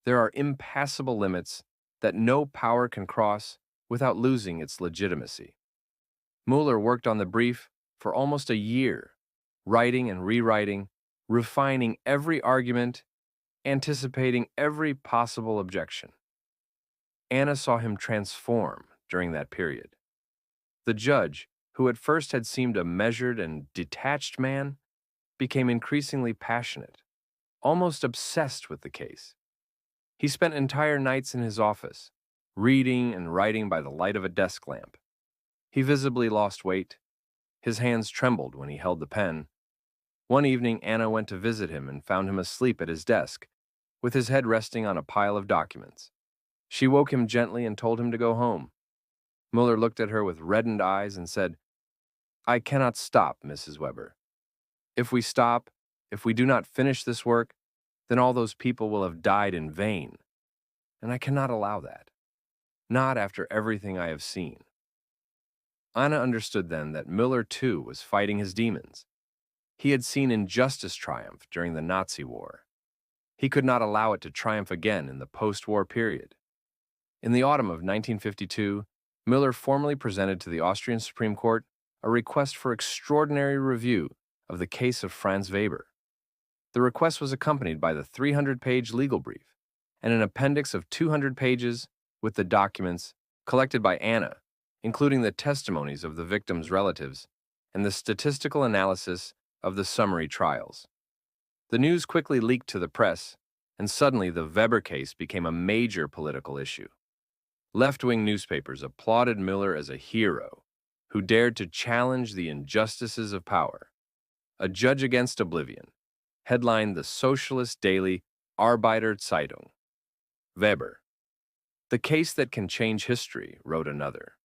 there are impassable limits that no power can cross without losing its legitimacy. Müller worked on the brief for almost a year, writing and rewriting, refining every argument, anticipating every possible objection. Anna saw him transform during that period. The judge, who at first had seemed a measured and detached man, became increasingly passionate, almost obsessed with the case. He spent entire nights in his office, reading and writing by the light of a desk lamp. He visibly lost weight. His hands trembled when he held the pen. One evening, Anna went to visit him and found him asleep at his desk, with his head resting on a pile of documents. She woke him gently and told him to go home. Müller looked at her with reddened eyes and said, "I cannot stop, Mrs. Weber. If we stop, if we do not finish this work, then all those people will have died in vain. And I cannot allow that. Not after everything I have seen." Anna understood then that Müller too was fighting his demons. He had seen injustice triumph during the Nazi war. He could not allow it to triumph again in the post-war period. In the autumn of 1952, Müller formally presented to the Austrian Supreme Court a request for extraordinary review of the case of Franz Weber. The request was accompanied by the 300-page legal brief and an appendix of 200 pages with the documents collected by Anna, including the testimonies of the victims' relatives and the statistical analysis of the summary trials. The news quickly leaked to the press, and suddenly the Weber case became a major political issue. Left-wing newspapers applauded Müller as a hero who dared to challenge the injustices of power. A judge against oblivion headlined the socialist daily Arbeiter Zeitung. Weber, the case that can change history, wrote another.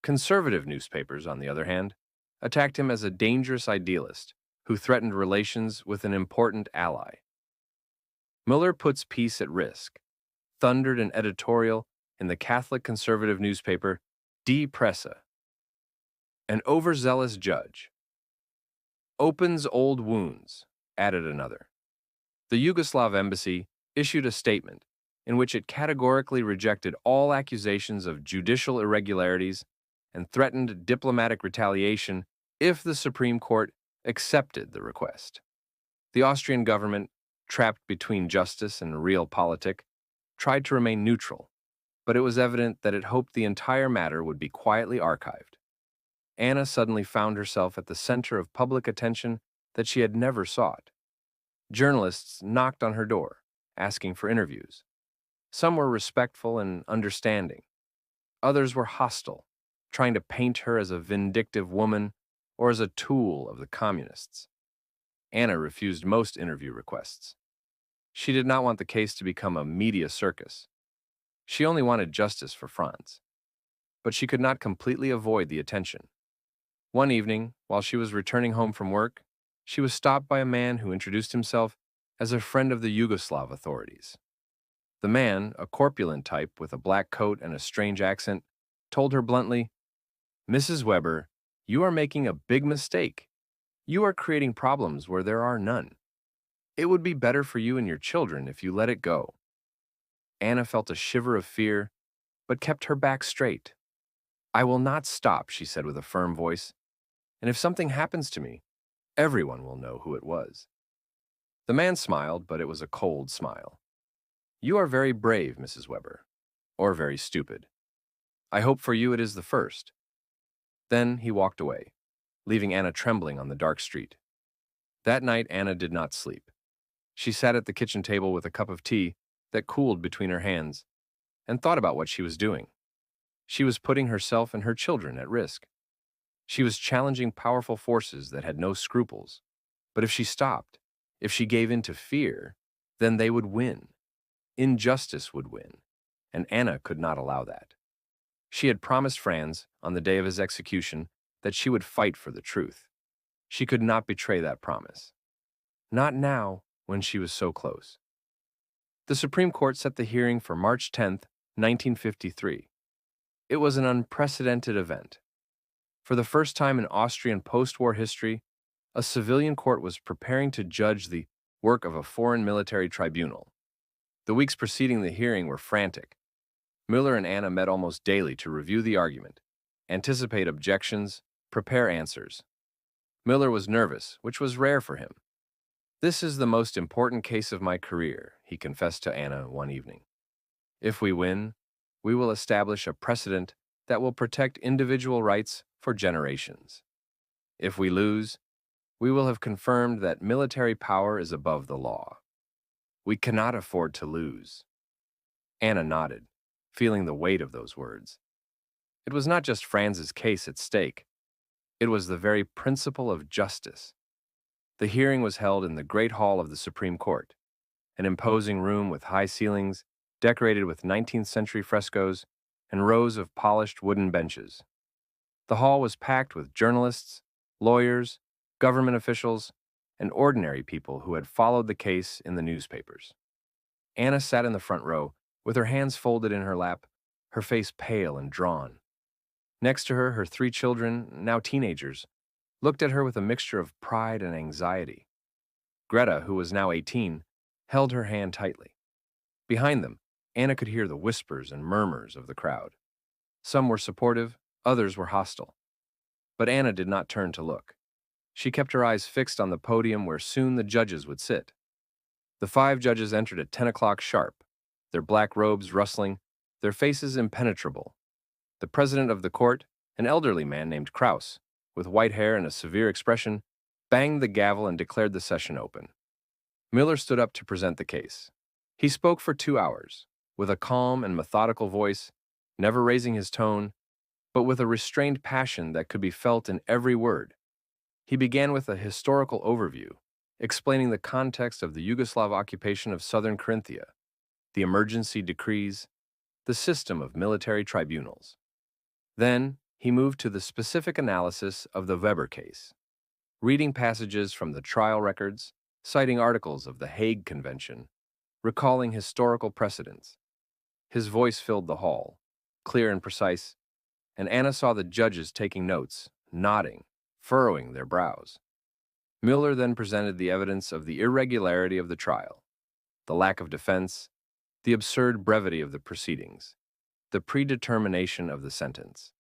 Conservative newspapers, on the other hand, attacked him as a dangerous idealist who threatened relations with an important ally. Müller puts peace at risk, thundered an editorial in the Catholic conservative newspaper Die Presse. An overzealous judge opens old wounds, added another. The Yugoslav embassy issued a statement in which it categorically rejected all accusations of judicial irregularities and threatened diplomatic retaliation if the Supreme Court accepted the request. The Austrian government, trapped between justice and realpolitik, tried to remain neutral, but it was evident that it hoped the entire matter would be quietly archived. Anna suddenly found herself at the center of public attention that she had never sought. Journalists knocked on her door, asking for interviews. Some were respectful and understanding. Others were hostile, trying to paint her as a vindictive woman or as a tool of the communists. Anna refused most interview requests. She did not want the case to become a media circus. She only wanted justice for Franz. But she could not completely avoid the attention. One evening, while she was returning home from work, she was stopped by a man who introduced himself as a friend of the Yugoslav authorities. The man, a corpulent type with a black coat and a strange accent, told her bluntly, "Mrs. Weber, you are making a big mistake. You are creating problems where there are none. It would be better for you and your children if you let it go." Anna felt a shiver of fear, but kept her back straight. "I will not stop," she said with a firm voice, And if something happens to me, everyone will know who it was." The man smiled, but it was a cold smile. "You are very brave, Mrs. Weber, or very stupid. I hope for you it is the first." Then he walked away, leaving Anna trembling on the dark street. That night, Anna did not sleep. She sat at the kitchen table with a cup of tea that cooled between her hands and thought about what she was doing. She was putting herself and her children at risk. She was challenging powerful forces that had no scruples. But if she stopped, if she gave in to fear, then they would win. Injustice would win, and Anna could not allow that. She had promised Franz, on the day of his execution, that she would fight for the truth. She could not betray that promise. Not now, when she was so close. The Supreme Court set the hearing for March 10th, 1953. It was an unprecedented event. For the first time in Austrian post-war history, a civilian court was preparing to judge the work of a foreign military tribunal. The weeks preceding the hearing were frantic. Müller and Anna met almost daily to review the argument, anticipate objections, prepare answers. Müller was nervous, which was rare for him. "This is the most important case of my career," he confessed to Anna one evening. "If we win, we will establish a precedent that will protect individual rights for generations. If we lose, we will have confirmed that military power is above the law. We cannot afford to lose." Anna nodded, feeling the weight of those words. It was not just Franz's case at stake. It was the very principle of justice. The hearing was held in the Great Hall of the Supreme Court, an imposing room with high ceilings, decorated with 19th century frescoes, and rows of polished wooden benches. The hall was packed with journalists, lawyers, government officials, and ordinary people who had followed the case in the newspapers. Anna sat in the front row, with her hands folded in her lap, her face pale and drawn. Next to her, her 3 children, now teenagers, looked at her with a mixture of pride and anxiety. Greta, who was now 18, held her hand tightly. Behind them, Anna could hear the whispers and murmurs of the crowd. Some were supportive, others were hostile. But Anna did not turn to look. She kept her eyes fixed on the podium where soon the judges would sit. The 5 judges entered at 10 o'clock sharp, their black robes rustling, their faces impenetrable. The president of the court, an elderly man named Kraus, with white hair and a severe expression, banged the gavel and declared the session open. Müller stood up to present the case. He spoke for 2 hours, with a calm and methodical voice, never raising his tone, but with a restrained passion that could be felt in every word. He began with a historical overview, explaining the context of the Yugoslav occupation of southern Carinthia, the emergency decrees, the system of military tribunals. Then, he moved to the specific analysis of the Weber case, reading passages from the trial records, citing articles of the Hague Convention, recalling historical precedents. His voice filled the hall, clear and precise, and Anna saw the judges taking notes, nodding, furrowing their brows. Müller then presented the evidence of the irregularity of the trial, the lack of defense, the absurd brevity of the proceedings, the predetermination of the sentence.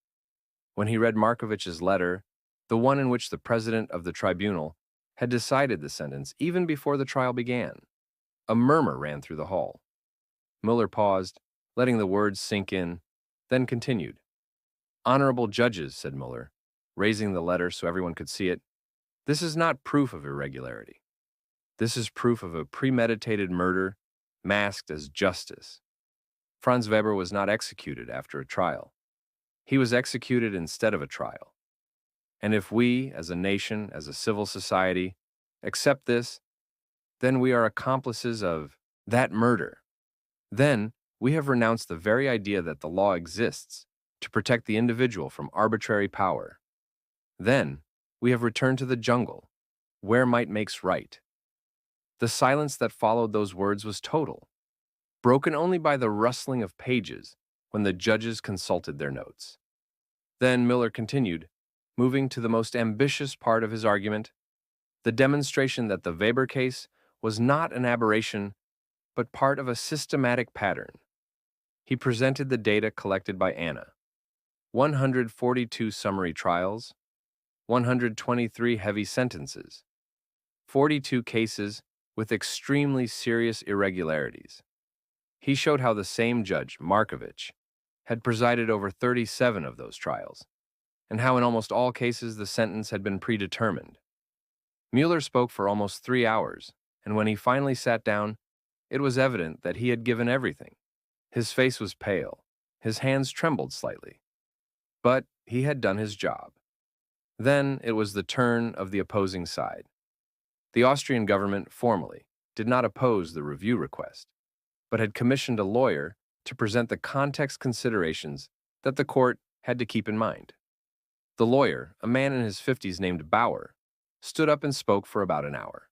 When he read Markovich's letter, the one in which the president of the tribunal had decided the sentence even before the trial began, a murmur ran through the hall. Müller paused, letting the words sink in, then continued. "Honorable judges," said Müller, raising the letter so everyone could see it, "this is not proof of irregularity. This is proof of a premeditated murder masked as justice. Franz Weber was not executed after a trial. He was executed instead of a trial. And if we, as a nation, as a civil society, accept this, then we are accomplices of that murder. Then we have renounced the very idea that the law exists to protect the individual from arbitrary power. Then we have returned to the jungle, where might makes right." The silence that followed those words was total, broken only by the rustling of pages when the judges consulted their notes. Then Müller continued, moving to the most ambitious part of his argument, the demonstration that the Weber case was not an aberration, but part of a systematic pattern. He presented the data collected by Anna. 142 summary trials, 123 heavy sentences, 42 cases with extremely serious irregularities. He showed how the same judge, Markovich, had presided over 37 of those trials, and how in almost all cases the sentence had been predetermined. Mueller spoke for almost 3 hours, and when he finally sat down, it was evident that he had given everything. His face was pale, his hands trembled slightly, but he had done his job. Then it was the turn of the opposing side. The Austrian government formally did not oppose the review request, but had commissioned a lawyer to present the context considerations that the court had to keep in mind. The lawyer, a man in his 50s named Bauer, stood up and spoke for about an hour.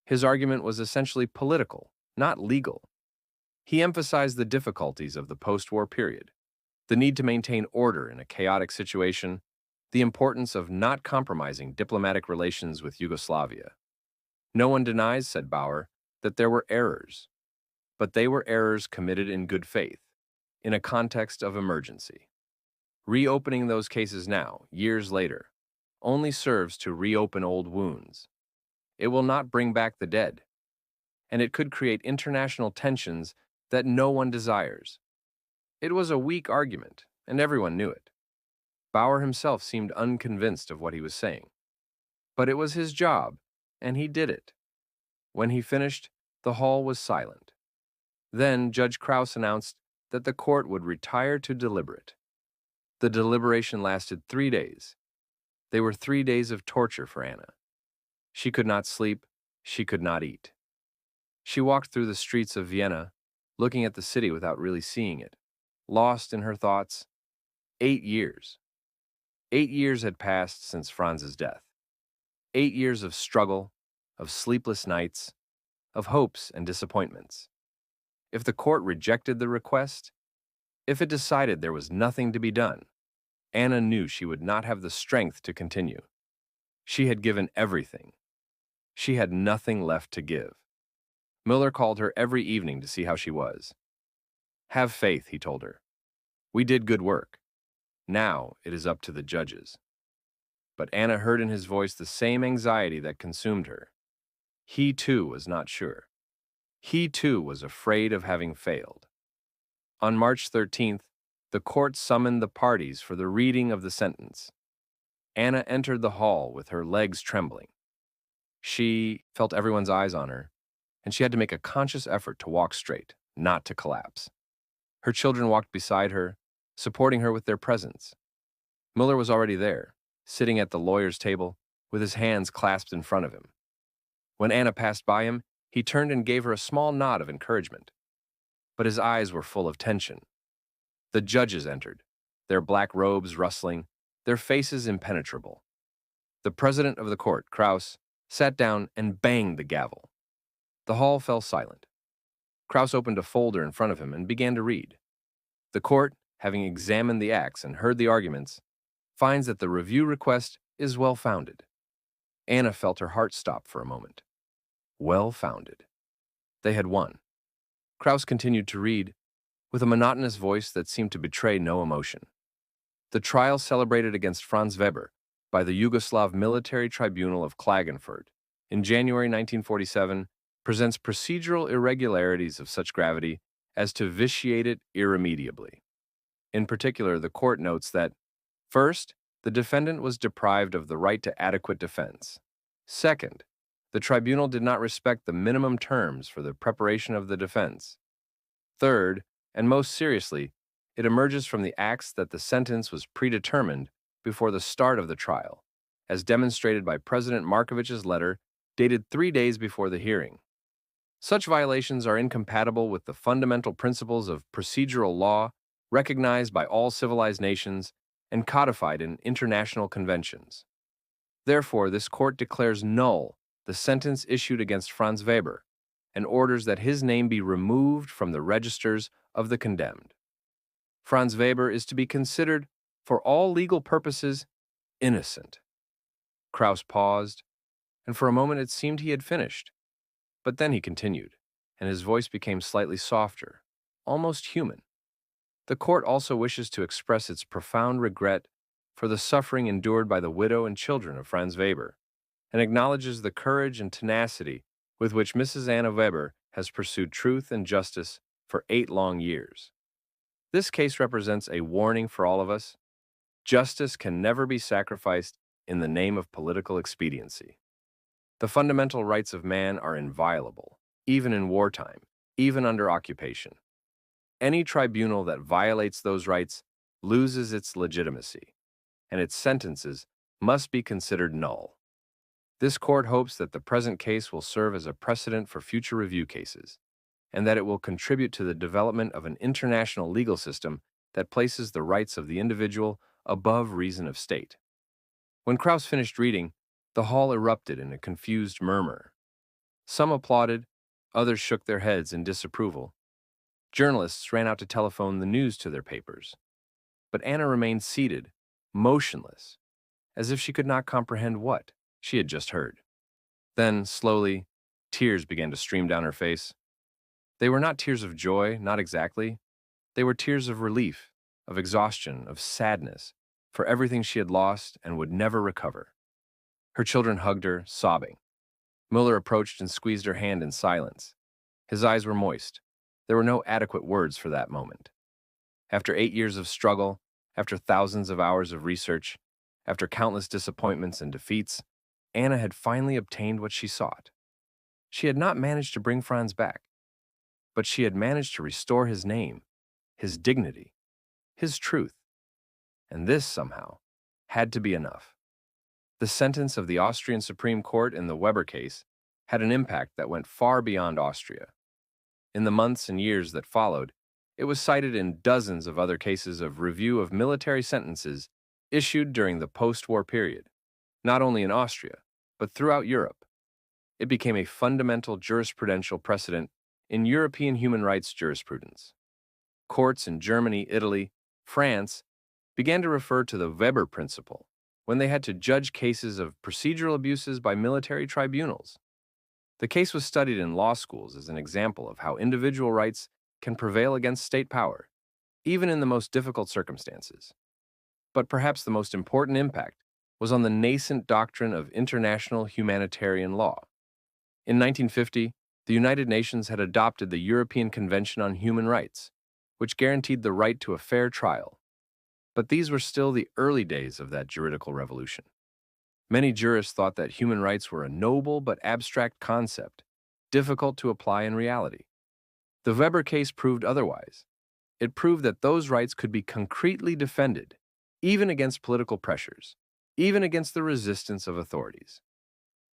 His argument was essentially political, not legal. He emphasized the difficulties of the post-war period, the need to maintain order in a chaotic situation, the importance of not compromising diplomatic relations with Yugoslavia. No one denies, said Bauer, that there were errors, but they were errors committed in good faith, in a context of emergency. Reopening those cases now, years later, only serves to reopen old wounds. It will not bring back the dead, and it could create international tensions that no one desires. It was a weak argument, and everyone knew it. Bauer himself seemed unconvinced of what he was saying. But it was his job, and he did it. When he finished, the hall was silent. Then Judge Krauss announced that the court would retire to deliberate. The deliberation lasted 3 days. They were 3 days of torture for Anna. She could not sleep, she could not eat. She walked through the streets of Vienna, looking at the city without really seeing it, lost in her thoughts. 8 years. 8 years had passed since Franz's death. 8 years of struggle, of sleepless nights, of hopes and disappointments. If the court rejected the request, if it decided there was nothing to be done, Anna knew she would not have the strength to continue. She had given everything. She had nothing left to give. Mueller called her every evening to see how she was. Have faith, he told her. We did good work. Now it is up to the judges. But Anna heard in his voice the same anxiety that consumed her. He too was not sure. He too was afraid of having failed. On March 13th, the court summoned the parties for the reading of the sentence. Anna entered the hall with her legs trembling. She felt everyone's eyes on her, and she had to make a conscious effort to walk straight, not to collapse. Her children walked beside her, supporting her with their presence. Mueller was already there, sitting at the lawyer's table, with his hands clasped in front of him. When Anna passed by him, he turned and gave her a small nod of encouragement. But his eyes were full of tension. The judges entered, their black robes rustling, their faces impenetrable. The president of the court, Krauss, sat down and banged the gavel. The hall fell silent. Krauss opened a folder in front of him and began to read. The court, having examined the acts and heard the arguments, finds that the review request is well-founded. Anna felt her heart stop for a moment. Well-founded. They had won. Krauss continued to read, with a monotonous voice that seemed to betray no emotion. The trial celebrated against Franz Weber by the Yugoslav Military Tribunal of Klagenfurt in January 1947 presents procedural irregularities of such gravity as to vitiate it irremediably. In particular, the court notes that, first, the defendant was deprived of the right to adequate defense. Second, the tribunal did not respect the minimum terms for the preparation of the defense. Third, and most seriously, it emerges from the acts that the sentence was predetermined before the start of the trial, as demonstrated by President Markovich's letter dated 3 days before the hearing. Such violations are incompatible with the fundamental principles of procedural law recognized by all civilized nations and codified in international conventions. Therefore, this court declares null the sentence issued against Franz Weber and orders that his name be removed from the registers of the condemned. Franz Weber is to be considered, for all legal purposes, innocent. Krauss paused, and for a moment it seemed he had finished. But then he continued, and his voice became slightly softer, almost human. The court also wishes to express its profound regret for the suffering endured by the widow and children of Franz Weber, and acknowledges the courage and tenacity with which Mrs. Anna Weber has pursued truth and justice for 8 long years. This case represents a warning for all of us. Justice can never be sacrificed in the name of political expediency. The fundamental rights of man are inviolable, even in wartime, even under occupation. Any tribunal that violates those rights loses its legitimacy, and its sentences must be considered null. This court hopes that the present case will serve as a precedent for future review cases, and that it will contribute to the development of an international legal system that places the rights of the individual above reason of state. When Krauss finished reading, the hall erupted in a confused murmur. Some applauded, others shook their heads in disapproval. Journalists ran out to telephone the news to their papers. But Anna remained seated, motionless, as if she could not comprehend what she had just heard. Then, slowly, tears began to stream down her face. They were not tears of joy, not exactly. They were tears of relief, of exhaustion, of sadness, for everything she had lost and would never recover. Her children hugged her, sobbing. Mueller approached and squeezed her hand in silence. His eyes were moist. There were no adequate words for that moment. After 8 years of struggle, after thousands of hours of research, after countless disappointments and defeats, Anna had finally obtained what she sought. She had not managed to bring Franz back, but she had managed to restore his name, his dignity, his truth. And this, somehow, had to be enough. The sentence of the Austrian Supreme Court in the Weber case had an impact that went far beyond Austria. In the months and years that followed, it was cited in dozens of other cases of review of military sentences issued during the post-war period, not only in Austria, but throughout Europe. It became a fundamental jurisprudential precedent in European human rights jurisprudence. Courts in Germany, Italy, France began to refer to the Weber principle when they had to judge cases of procedural abuses by military tribunals. The case was studied in law schools as an example of how individual rights can prevail against state power, even in the most difficult circumstances. But perhaps the most important impact was on the nascent doctrine of international humanitarian law. In 1950, the United Nations had adopted the European Convention on Human Rights, which guaranteed the right to a fair trial. But these were still the early days of that juridical revolution. Many jurists thought that human rights were a noble but abstract concept, difficult to apply in reality. The Weber case proved otherwise. It proved that those rights could be concretely defended, even against political pressures, even against the resistance of authorities.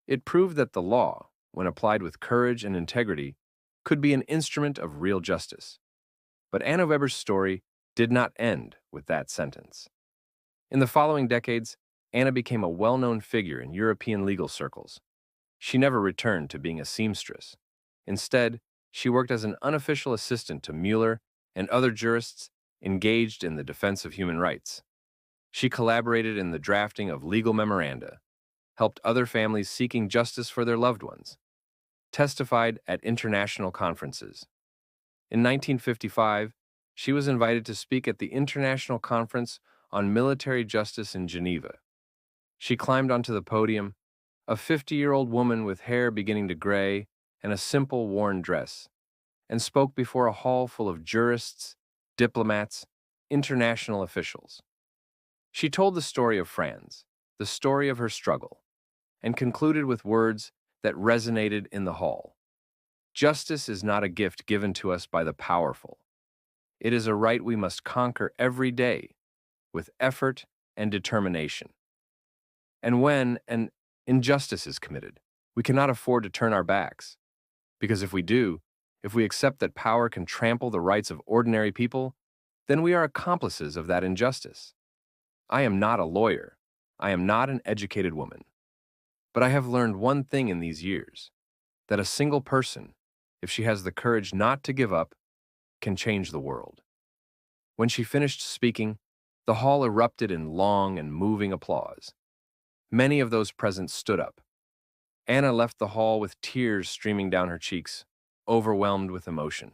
It proved that the law, when applied with courage and integrity, could be an instrument of real justice. But Anna Weber's story did not end with that sentence. In the following decades, Anna became a well-known figure in European legal circles. She never returned to being a seamstress. Instead, she worked as an unofficial assistant to Mueller and other jurists engaged in the defense of human rights. She collaborated in the drafting of legal memoranda, helped other families seeking justice for their loved ones, testified at international conferences. In 1955, she was invited to speak at the International Conference on Military Justice in Geneva. She climbed onto the podium, a 50-year-old woman with hair beginning to gray and a simple worn dress, and spoke before a hall full of jurists, diplomats, international officials. She told the story of Franz, the story of her struggle, and concluded with words that resonated in the hall. Justice is not a gift given to us by the powerful. It is a right we must conquer every day with effort and determination. And when an injustice is committed, we cannot afford to turn our backs. Because if we do, if we accept that power can trample the rights of ordinary people, then we are accomplices of that injustice. I am not a lawyer. I am not an educated woman. But I have learned one thing in these years, that a single person, if she has the courage not to give up, can change the world. When she finished speaking, the hall erupted in long and moving applause. Many of those present stood up. Anna left the hall with tears streaming down her cheeks, overwhelmed with emotion.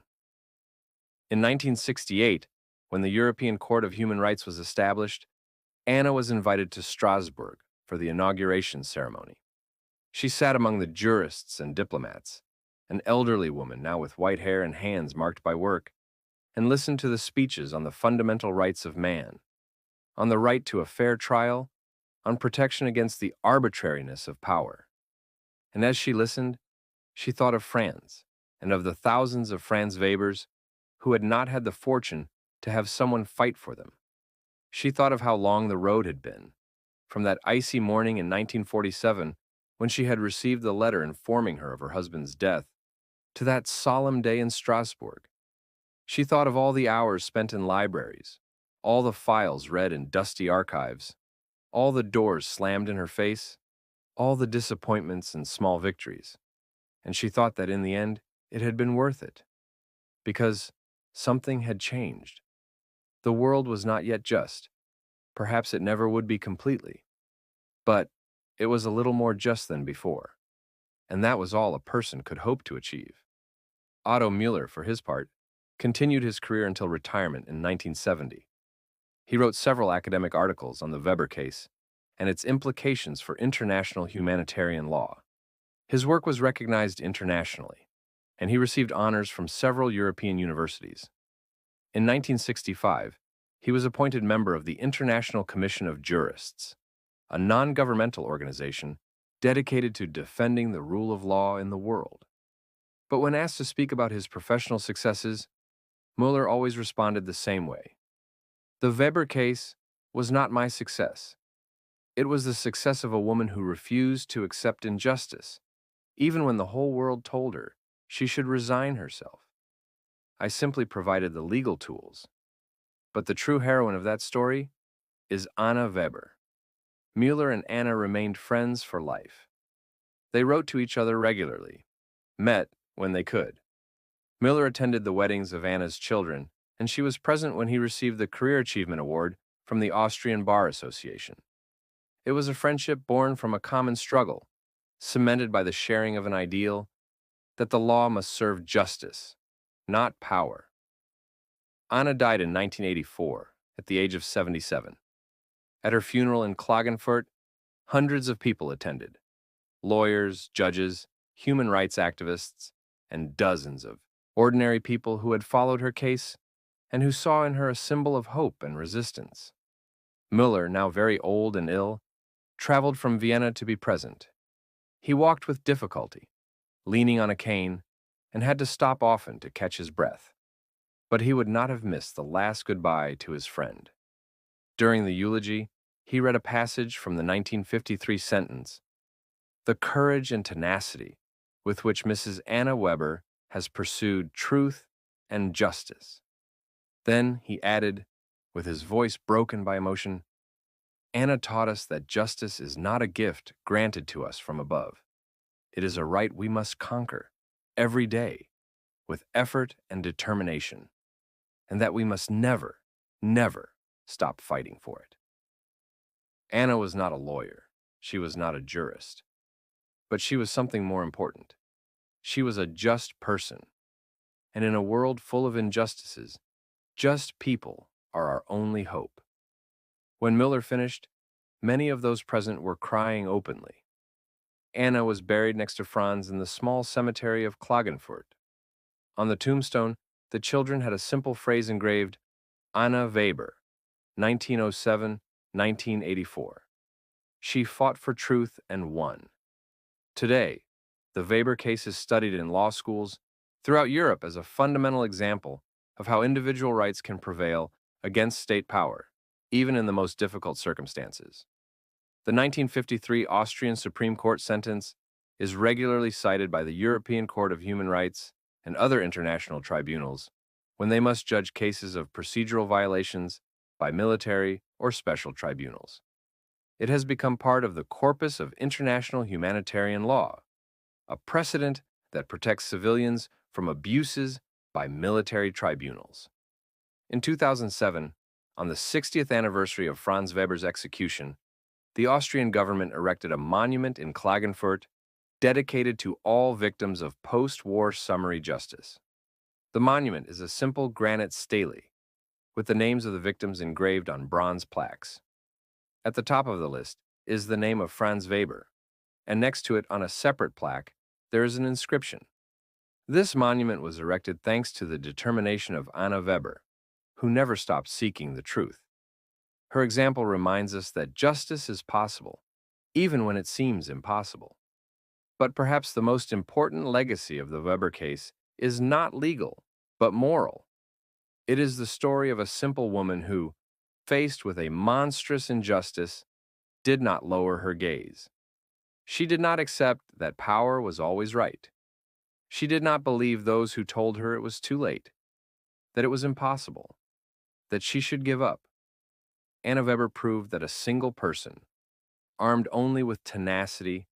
In 1968, when the European Court of Human Rights was established, Anna was invited to Strasbourg for the inauguration ceremony. She sat among the jurists and diplomats, an elderly woman now with white hair and hands marked by work, and listened to the speeches on the fundamental rights of man, on the right to a fair trial, on protection against the arbitrariness of power. And as she listened, she thought of Franz and of the thousands of Franz Webers who had not had the fortune to have someone fight for them. She thought of how long the road had been, from that icy morning in 1947 when she had received the letter informing her of her husband's death, to that solemn day in Strasbourg. She thought of all the hours spent in libraries, all the files read in dusty archives, all the doors slammed in her face, all the disappointments and small victories. And she thought that in the end, it had been worth it. Because something had changed. The world was not yet just. Perhaps it never would be completely. But it was a little more just than before. And that was all a person could hope to achieve. Otto Müller, for his part, continued his career until retirement in 1970. He wrote several academic articles on the Weber case and its implications for international humanitarian law. His work was recognized internationally, and he received honors from several European universities. In 1965, he was appointed member of the International Commission of Jurists, a non-governmental organization dedicated to defending the rule of law in the world. But when asked to speak about his professional successes, Müller always responded the same way. The Weber case was not my success. It was the success of a woman who refused to accept injustice, even when the whole world told her she should resign herself. I simply provided the legal tools. But the true heroine of that story is Anna Weber. Müller and Anna remained friends for life. They wrote to each other regularly, met when they could. Müller attended the weddings of Anna's children, and she was present when he received the Career Achievement Award from the Austrian Bar Association. It was a friendship born from a common struggle, cemented by the sharing of an ideal that the law must serve justice, not power. Anna died in 1984 at the age of 77. At her funeral in Klagenfurt, hundreds of people attended. Lawyers, judges, human rights activists, and dozens of ordinary people who had followed her case and who saw in her a symbol of hope and resistance. Müller, now very old and ill, traveled from Vienna to be present. He walked with difficulty, leaning on a cane, and had to stop often to catch his breath. But he would not have missed the last goodbye to his friend. During the eulogy, he read a passage from the 1953 sentence, "The courage and tenacity with which Mrs. Anna Weber has pursued truth and justice." Then he added, with his voice broken by emotion, "Anna taught us that justice is not a gift granted to us from above. It is a right we must conquer, every day, with effort and determination, and that we must never, never stop fighting for it." Anna was not a lawyer. She was not a jurist. But she was something more important. She was a just person. And in a world full of injustices, just people are our only hope. When Müller finished, many of those present were crying openly. Anna was buried next to Franz in the small cemetery of Klagenfurt. On the tombstone, the children had a simple phrase engraved, "Anna Weber, 1907-1984. She fought for truth and won." Today, the Weber case is studied in law schools throughout Europe as a fundamental example of how individual rights can prevail against state power, even in the most difficult circumstances. The 1953 Austrian Supreme Court sentence is regularly cited by the European Court of Human Rights and other international tribunals when they must judge cases of procedural violations by military or special tribunals. It has become part of the corpus of international humanitarian law, a precedent that protects civilians from abuses by military tribunals. In 2007, on the 60th anniversary of Franz Weber's execution, the Austrian government erected a monument in Klagenfurt dedicated to all victims of post-war summary justice. The monument is a simple granite stele with the names of the victims engraved on bronze plaques. At the top of the list is the name of Franz Weber, and next to it on a separate plaque, there is an inscription. This monument was erected thanks to the determination of Anna Weber, who never stopped seeking the truth. Her example reminds us that justice is possible, even when it seems impossible. But perhaps the most important legacy of the Weber case is not legal, but moral. It is the story of a simple woman who, faced with a monstrous injustice, did not lower her gaze. She did not accept that power was always right. She did not believe those who told her it was too late, that it was impossible, that she should give up. Anna Weber proved that a single person, armed only with tenacity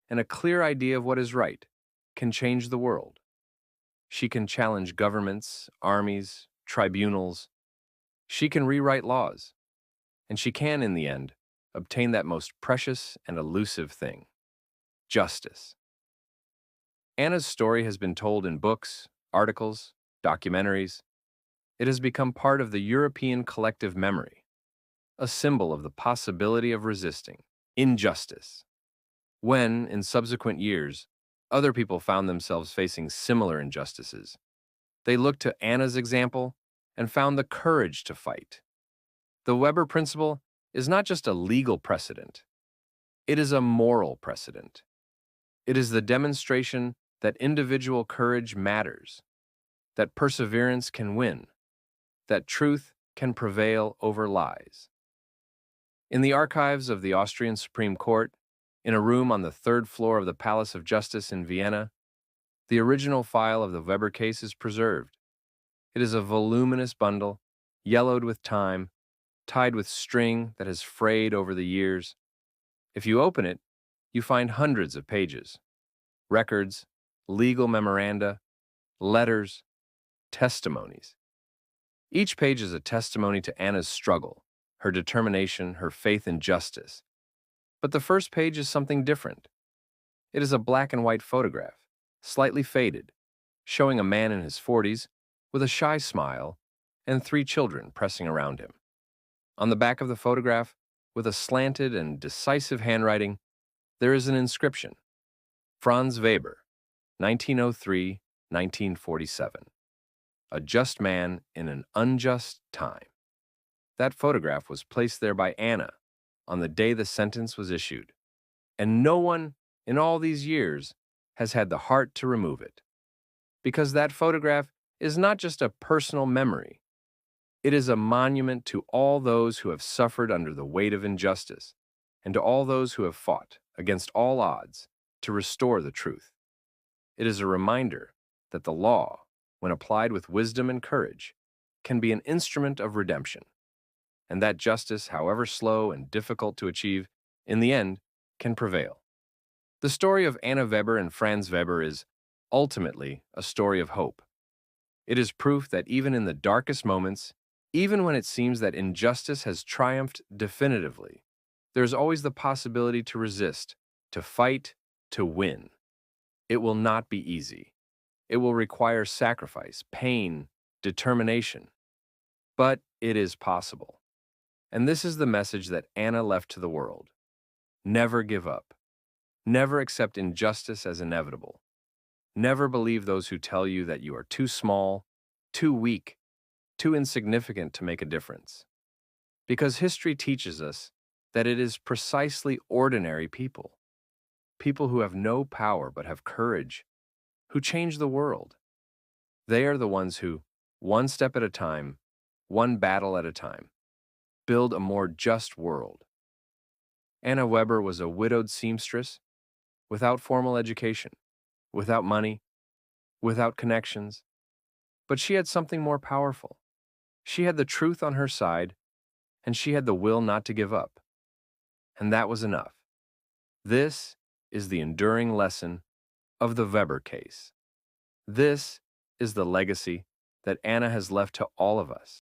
and a clear idea of what is right, can change the world. She can challenge governments, armies, tribunals. She can rewrite laws. And she can, in the end, obtain that most precious and elusive thing: justice. Anna's story has been told in books, articles, documentaries. It has become part of the European collective memory, a symbol of the possibility of resisting injustice. When, in subsequent years, other people found themselves facing similar injustices, they looked to Anna's example and found the courage to fight. The Weber principle is not just a legal precedent, it is a moral precedent. It is the demonstration that individual courage matters, that perseverance can win, that truth can prevail over lies. In the archives of the Austrian Supreme Court, in a room on the third floor of the Palace of Justice in Vienna, the original file of the Weber case is preserved. It is a voluminous bundle, yellowed with time, tied with string that has frayed over the years. If you open it, you find hundreds of pages: records, legal memoranda, letters, testimonies. Each page is a testimony to Anna's struggle, her determination, her faith in justice. But the first page is something different. It is a black and white photograph, slightly faded, showing a man in his 40s with a shy smile and 3 children pressing around him. On the back of the photograph, with a slanted and decisive handwriting, there is an inscription: Franz Weber, 1903-1947. A just man in an unjust time. That photograph was placed there by Anna on the day the sentence was issued, and no one in all these years has had the heart to remove it. Because that photograph is not just a personal memory, it is a monument to all those who have suffered under the weight of injustice, and to all those who have fought, against all odds, to restore the truth. It is a reminder that the law, when applied with wisdom and courage, can be an instrument of redemption, and that justice, however slow and difficult to achieve, in the end, can prevail. The story of Anna Weber and Franz Weber is ultimately a story of hope. It is proof that even in the darkest moments, even when it seems that injustice has triumphed definitively, there is always the possibility to resist, to fight, to win. It will not be easy. It will require sacrifice, pain, determination. But it is possible. And this is the message that Anna left to the world. Never give up. Never accept injustice as inevitable. Never believe those who tell you that you are too small, too weak, too insignificant to make a difference. Because history teaches us that it is precisely ordinary people, people who have no power but have courage, who change the world. They are the ones who, one step at a time, one battle at a time, build a more just world. Anna Weber was a widowed seamstress, without formal education, without money, without connections. But she had something more powerful. She had the truth on her side, and she had the will not to give up. And that was enough. This is the enduring lesson of the Weber case. This is the legacy that Anna has left to all of us.